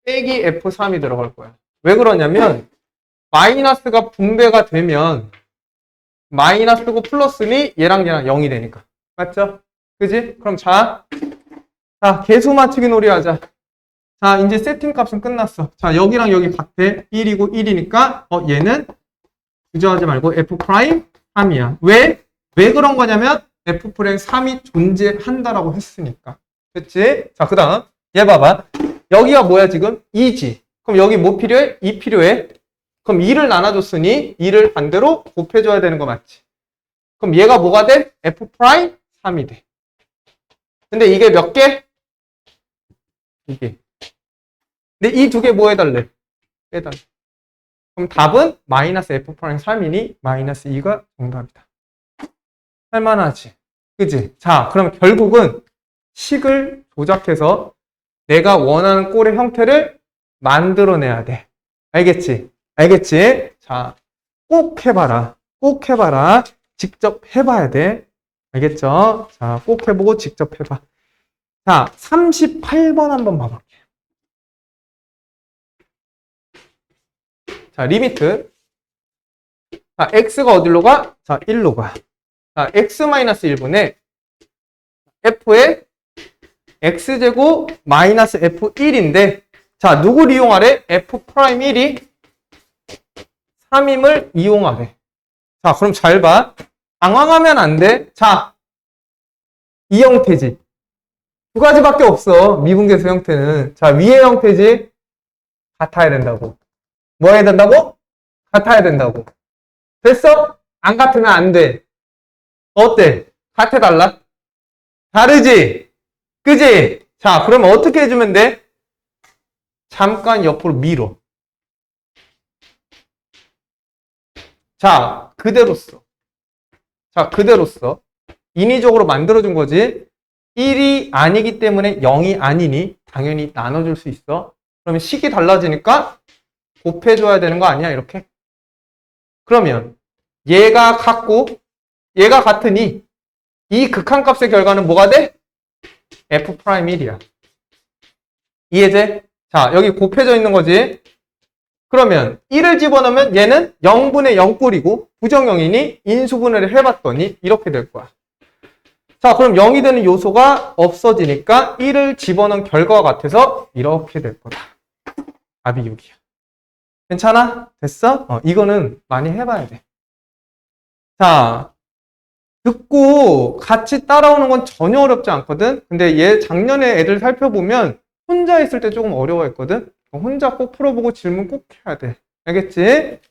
빼기 f3이 들어갈 거야. 왜 그러냐면 마이너스가 분배가 되면 마이너스고 플러스니 얘랑 0이 되니까. 맞죠? 그지? 그럼 자, 개수 맞추기 놀이 하자. 자, 이제 세팅 값은 끝났어. 자, 여기랑 여기 같아. 1이고 1이니까 얘는 주저하지 말고 f'3이야. 왜? 왜 그런 거냐면 f'3이 존재한다라고 했으니까. 됐지? 자, 그 다음 얘 봐봐. 여기가 뭐야 지금? 2지. 그럼 여기 뭐 필요해? 2 필요해. 그럼 2를 나눠줬으니 2를 반대로 곱해줘야 되는 거 맞지? 그럼 얘가 뭐가 돼? f'3이 돼. 근데 이게 몇 개? 이게. 근데 이 두 개 뭐 해달래? 빼달래. 그럼 답은 마이너스 f'3이니 마이너스 2가 정답이다. 할만하지? 그지? 자, 그럼 결국은 식을 조작해서 내가 원하는 꼴의 형태를 만들어내야 돼. 알겠지? 알겠지? 자, 꼭 해봐라. 꼭 해봐라. 직접 해봐야 돼. 알겠죠? 자, 꼭 해보고 직접 해봐. 자, 38번 한번 봐볼게. 자, 리미트. 자, x가 어디로 가? 자, 1로 가. 자, x-1분의 f의 x제곱 마이너스 f1인데, 자, 누구를 이용하래? f'1이 3임을 이용하래. 자, 그럼 잘 봐. 당황하면 안 돼. 자, 이 형태지. 두 가지밖에 없어. 미분계수 형태는. 자, 위의 형태지. 같아야 된다고. 뭐 해야 된다고? 같아야 된다고. 됐어? 안 같으면 안 돼. 어때? 같아달라? 다르지? 그지? 자, 그러면 어떻게 해주면 돼? 잠깐 옆으로 밀어. 자, 그대로 써. 자, 그대로 써. 인위적으로 만들어준 거지. 1이 아니기 때문에 0이 아니니 당연히 나눠줄 수 있어. 그러면 식이 달라지니까 곱해줘야 되는 거 아니야? 이렇게. 그러면 얘가 같고 얘가 같으니 이 극한값의 결과는 뭐가 돼? f'1이야. 이해돼? 자, 여기 곱해져 있는 거지. 그러면 1을 집어넣으면 얘는 0분의 0꼴이고 부정형이니 인수분해를 해봤더니 이렇게 될 거야. 자, 그럼 0이 되는 요소가 없어지니까 1을 집어넣은 결과와 같아서 이렇게 될 거다. 답이 6이야. 괜찮아? 됐어? 이거는 많이 해봐야 돼. 자, 듣고 같이 따라오는 건 전혀 어렵지 않거든? 근데 얘 작년에 애들 살펴보면 혼자 있을 때 조금 어려워했거든? 혼자 꼭 풀어보고 질문 꼭 해야 돼. 알겠지?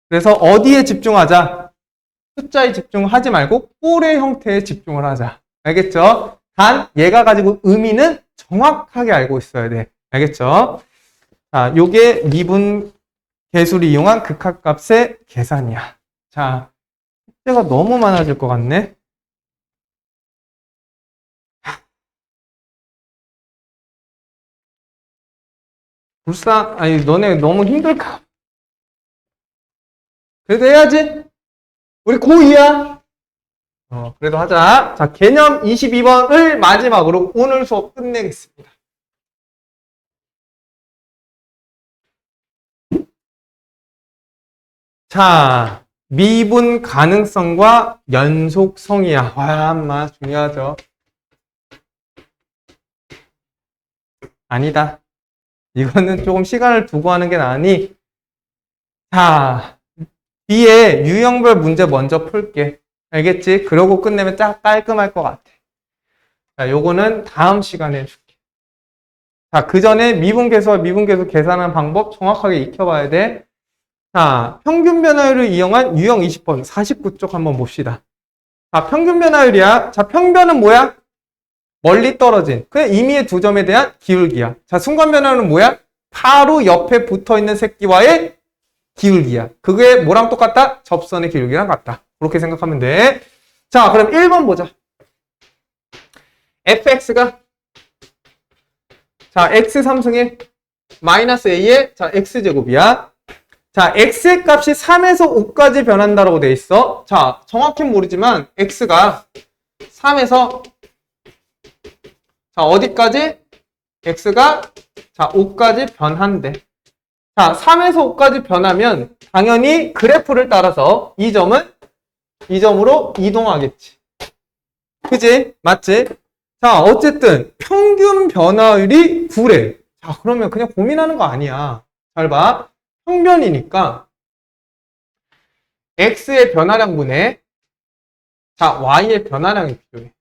그래서 어디에 집중하자? 숫자에 집중하지 말고 꼴의 형태에 집중을 하자. 알겠죠? 단 얘가 가지고 의미는 정확하게 알고 있어야 돼. 알겠죠? 자, 요게 미분 계수를 이용한 극한값의 계산이야. 자, 숙제가 너무 많아질 것 같네. 아니, 너네 너무 힘들까? 그래도 해야지. 우리 고2야. 그래도 하자. 자, 개념 22번을 마지막으로 오늘 수업 끝내겠습니다. 자, 미분 가능성과 연속성이야. 와, 엄마, 중요하죠. 아니다. 이거는 조금 시간을 두고 하는 게 나으니, 자, B의 유형별 문제 먼저 풀게. 알겠지? 그러고 끝내면 딱 깔끔할 것 같아. 자, 요거는 다음 시간에 해줄게. 자, 그 전에 미분계수와 미분계수 계산하는 방법 정확하게 익혀봐야 돼. 자, 평균 변화율을 이용한 유형 20번 49쪽 한번 봅시다. 자, 평균 변화율이야. 자, 평변은 뭐야? 멀리 떨어진. 그 임의의 두 점에 대한 기울기야. 자, 순간 변화율은 뭐야? 바로 옆에 붙어 있는 새끼와의 기울기야. 그게 뭐랑 똑같다? 접선의 기울기랑 같다. 그렇게 생각하면 돼. 자, 그럼 1번 보자. fx가 자, x 3승의 마이너스 a의 자, x제곱이야. 자, x의 값이 3에서 5까지 변한다라고 돼 있어. 자, 정확히는 모르지만 x가 3에서 자, 어디까지? x가 자, 5까지 변한대. 자, 3에서 5까지 변하면 당연히 그래프를 따라서 이 점으로 이동하겠지. 그지? 맞지? 자, 어쨌든 평균 변화율이 9래. 자, 그러면 그냥 고민하는 거 아니야. 잘 봐. 평변이니까 x의 변화량분의 자, y의 변화량이 필요해.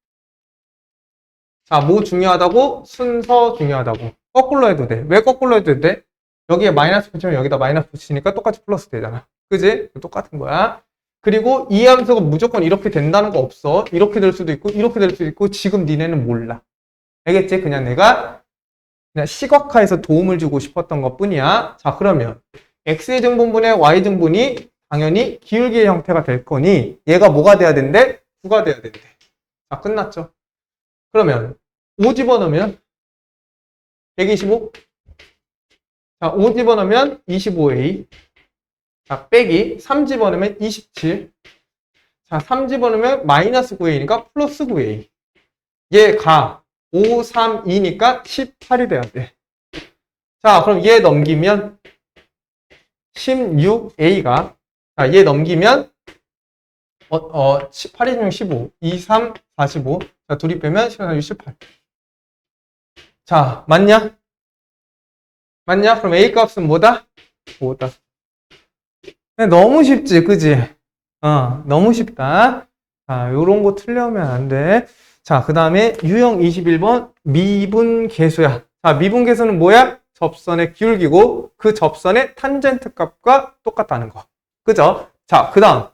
자, 뭐 중요하다고? 순서 중요하다고. 거꾸로 해도 돼. 왜 거꾸로 해도 돼? 여기에 마이너스 붙이면 여기다 마이너스 붙이니까 똑같이 플러스 되잖아. 그지? 똑같은 거야. 그리고 이 함수가 무조건 이렇게 된다는 거 없어. 이렇게 될 수도 있고 이렇게 될 수도 있고 지금 니네는 몰라. 알겠지? 그냥 내가 그냥 시각화해서 도움을 주고 싶었던 것 뿐이야. 자, 그러면 x의 증분분의 y 증분이 당연히 기울기의 형태가 될 거니 얘가 뭐가 돼야 된대? 9가 돼야 된대. 자, 끝났죠? 그러면 5 집어넣으면 125. 자, 5 집어넣으면 25a. 자, 빼기 3 집어넣으면 27. 자, 3 집어넣으면 마이너스 9a니까 플러스 9a. 얘가 5, 3, 2니까 18이 돼야 돼. 자, 그럼 얘 넘기면 16a가 자, 얘 넘기면 18이 중 15. 2, 3, 45. 자, 둘이 빼면 18. 자, 맞냐? 맞냐? 그럼 A 값은 뭐다? 5다. 너무 쉽지, 그지? 너무 쉽다. 자, 요런 거 틀려면 안 돼. 자, 그 다음에 유형 21번 미분계수야. 자, 미분계수는 뭐야? 접선의 기울기고 그 접선의 탄젠트 값과 똑같다는 거. 그죠? 자, 그 다음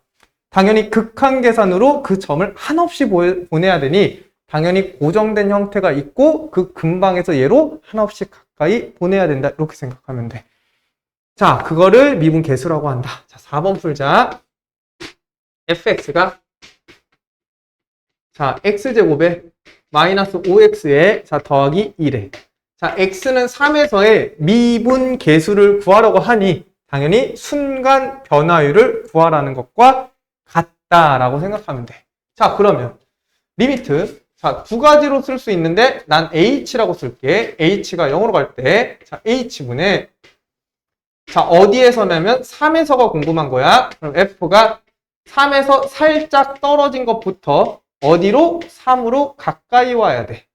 당연히 극한 계산으로 그 점을 한없이 보내야 되니 당연히 고정된 형태가 있고 그 근방에서 얘로 한없이 가까이 보내야 된다. 이렇게 생각하면 돼. 자, 그거를 미분계수라고 한다. 자, 4번 풀자. fx가 자, x제곱에 마이너스 5x에 자, 더하기 1에 자, x는 3에서의 미분계수를 구하려고 하니 당연히 순간 변화율을 구하라는 것과 같다라고 생각하면 돼. 자, 그러면 리미트 자, 두 가지로 쓸 수 있는데 난 h라고 쓸게. h가 0으로 갈 때 자, h분의 자, 어디에서냐면 3에서가 궁금한 거야. 그럼 f가 3에서 살짝 떨어진 것부터 어디로? 3으로 가까이 와야 돼.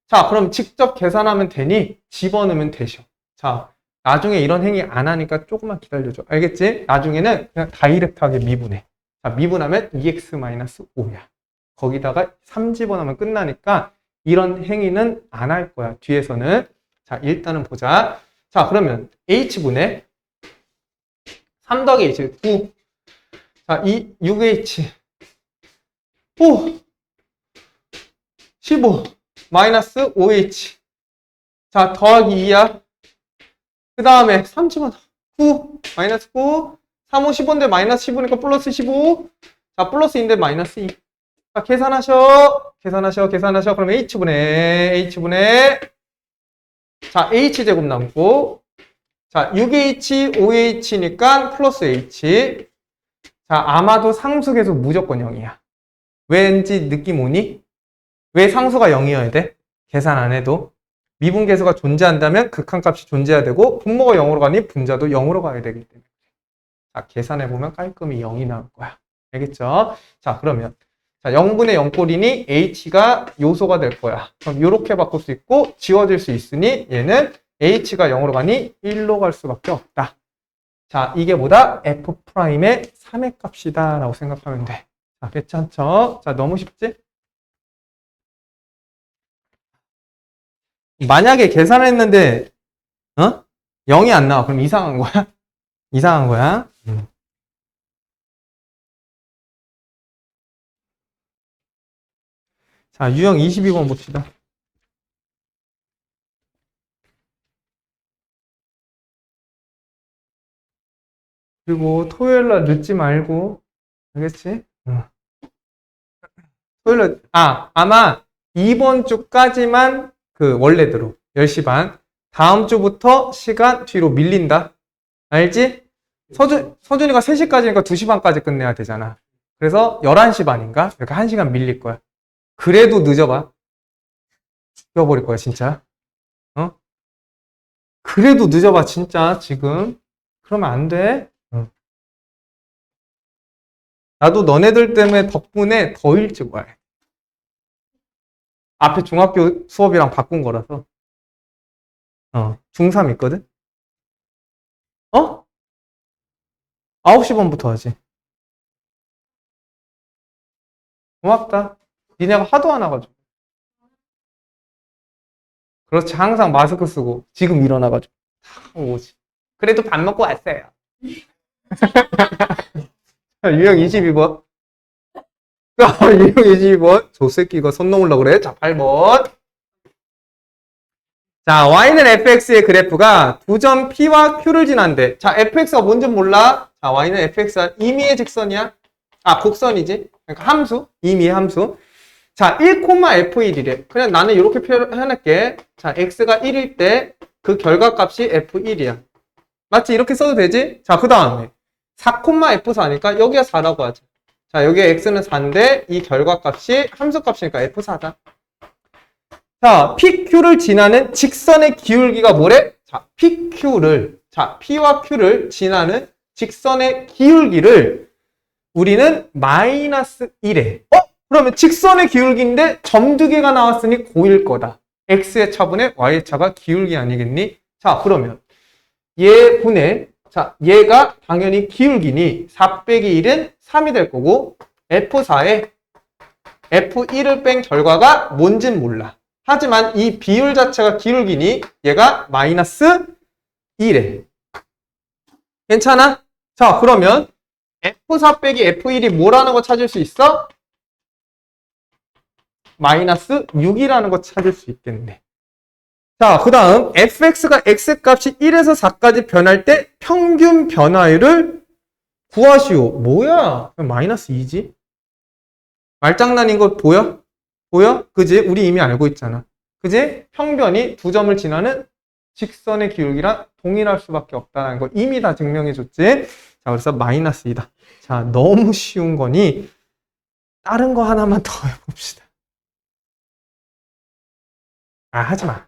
자, 그럼 직접 계산하면 되니 집어넣으면 되셔. 자, 나중에 이런 행위 안 하니까 조금만 기다려줘. 알겠지? 나중에는 그냥 다이렉트하게 미분해. 자, 미분하면 2x-5야. 거기다가 3 집어넣으면 끝나니까 이런 행위는 안 할 거야. 뒤에서는. 자, 일단은 보자. 자, 그러면 h분의 3 더하기 h 9. 자, 6h 5 15 마이너스 5h 자, 더하기 2야. 그 다음에 3 집어넣어. 9 마이너스 9 3, 5, 15인데 마이너스 15니까 플러스 15. 자, 플러스 2인데 마이너스 2. 자, 계산하셔. 그럼 h분의 자, h제곱 남고 자, 6h, 5h니까 플러스 h. 자, 아마도 상수계수 무조건 0이야. 왠지 느낌 오니? 왜 상수가 0이어야 돼? 계산 안 해도. 미분계수가 존재한다면 극한값이 존재해야 되고 분모가 0으로 가니 분자도 0으로 가야 되기 때문에. 자, 계산해보면 깔끔히 0이 나올 거야. 알겠죠? 자, 그러면 자, 0분의 0꼴이니 h가 요소가 될 거야. 그럼 이렇게 바꿀 수 있고 지워질 수 있으니 얘는 h가 0으로 가니 1로 갈 수밖에 없다. 자, 이게 뭐다? F'의 3의 값이다 라고 생각하면 돼. 자, 괜찮죠? 자, 너무 쉽지? 만약에 계산했는데 0이 안 나와. 그럼 이상한 거야? 이상한 거야. 자, 유형 22번 봅시다. 그리고 토요일날 늦지 말고, 알겠지? 토요일날, 아마 이번 주까지만 그 원래대로 10시 반. 다음 주부터 시간 뒤로 밀린다. 알지? 서준이가 3시까지니까 2시 반까지 끝내야 되잖아. 그래서 11시 반인가? 이렇게 1시간 밀릴 거야. 그래도 늦어봐. 죽여버릴 거야, 진짜. 그래도 늦어봐, 진짜, 지금. 그러면 안 돼. 나도 너네들 때문에 덕분에 더 일찍 와야 해. 앞에 중학교 수업이랑 바꾼 거라서. 중3 있거든? 9시 반부터 하지. 고맙다. 니네가 하도 안 와가지고. 그렇지. 항상 마스크 쓰고. 지금 일어나가지고. 오지. 그래도 밥 먹고 왔어요. 유형 22번. 유형 22번. 저 새끼가 손 넘으려고 그래. 자, 8번. 자, y는 fx의 그래프가 두 점 p와 q를 지난대. 자, fx가 뭔지 몰라? 자, y는 fx가 임의의 직선이야. 곡선이지. 그러니까 함수. 임의의 함수. 자, 1,f1이래. 그냥 나는 이렇게 표현할게. 자, x가 1일 때 그 결과값이 f1이야. 맞지? 이렇게 써도 되지? 자, 그 다음에 4,f4니까 여기가 4라고 하자. 자, 여기에 x는 4인데 이 결과값이 함수값이니까 f4다. 자, PQ를 지나는 직선의 기울기가 뭐래? 자, P와 Q를 지나는 직선의 기울기를 우리는 마이너스 1에. 그러면 직선의 기울기인데 점 두 개가 나왔으니 고일 거다. X의 차분의 Y의 차가 기울기 아니겠니? 자, 그러면 얘가 당연히 기울기니 4 빼기 1은 3이 될 거고 F4에 F1을 뺀 결과가 뭔진 몰라. 하지만 이 비율 자체가 기울기니 얘가 마이너스 1에. 괜찮아? 자, 그러면 F4 빼기 F1이 뭐라는 거 찾을 수 있어? 마이너스 6이라는 거 찾을 수 있겠네. 자, 그 다음 fx가 x값이 1에서 4까지 변할 때 평균 변화율을 구하시오. 뭐야? 마이너스 2지? 말장난인 거 보여? 보여? 그지? 우리 이미 알고 있잖아. 그지? 평변이 두 점을 지나는 직선의 기울기랑 동일할 수밖에 없다는 거 이미 다 증명해줬지? 자, 그래서 마이너스 2다. 자, 너무 쉬운 거니 다른 거 하나만 더 해봅시다. 하지 마.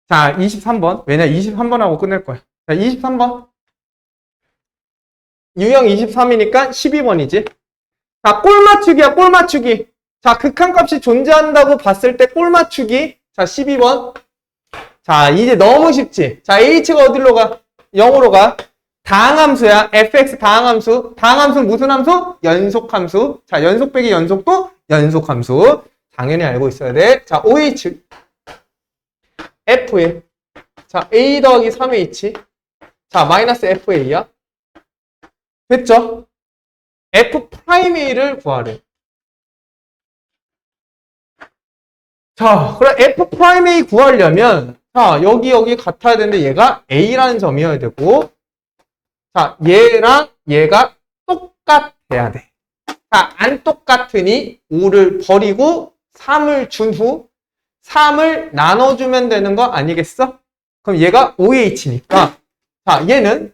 자, 23번. 왜냐, 23번하고 끝낼 거야. 자, 23번. 유형 23이니까 12번이지. 자, 꼴 맞추기야, 꼴 맞추기. 자, 극한값이 존재한다고 봤을 때 꼴 맞추기. 자, 12번. 자, 이제 너무 쉽지. 자, h가 어디로 가? 0으로 가. 다항함수야. fx 다항함수. 다항함수는 무슨 함수? 연속함수. 자, 연속 빼기 연속도 연속함수. 당연히 알고 있어야 돼. 자, OH. F에. 자, A 더하기 3H. 자, 마이너스 FA야. 됐죠? F'A를 구하래. 자, 그럼 F'A 구하려면, 자, 여기 같아야 되는데 얘가 A라는 점이어야 되고, 자, 얘랑 얘가 똑같아야 돼. 자, 안 똑같으니 5를 버리고 3을 준 후 3을 나눠주면 되는 거 아니겠어? 그럼 얘가 OH니까, 자, 얘는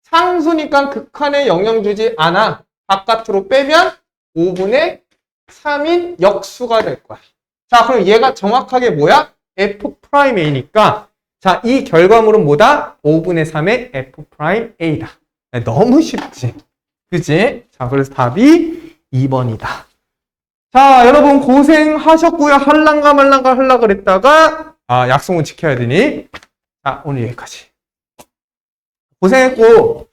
상수니까 극한에 영향 주지 않아. 바깥으로 빼면 5분의 3인 역수가 될 거야. 자, 그럼 얘가 정확하게 뭐야? F'A니까, 자, 이 결과물은 뭐다? 5분의 3의 F'A다. 너무 쉽지? 그치? 자, 그래서 답이 2번이다. 자, 여러분 고생하셨고요. 할랑가 말랑가 하려고 그랬다가 약속은 지켜야 되니. 자, 오늘 여기까지. 고생했고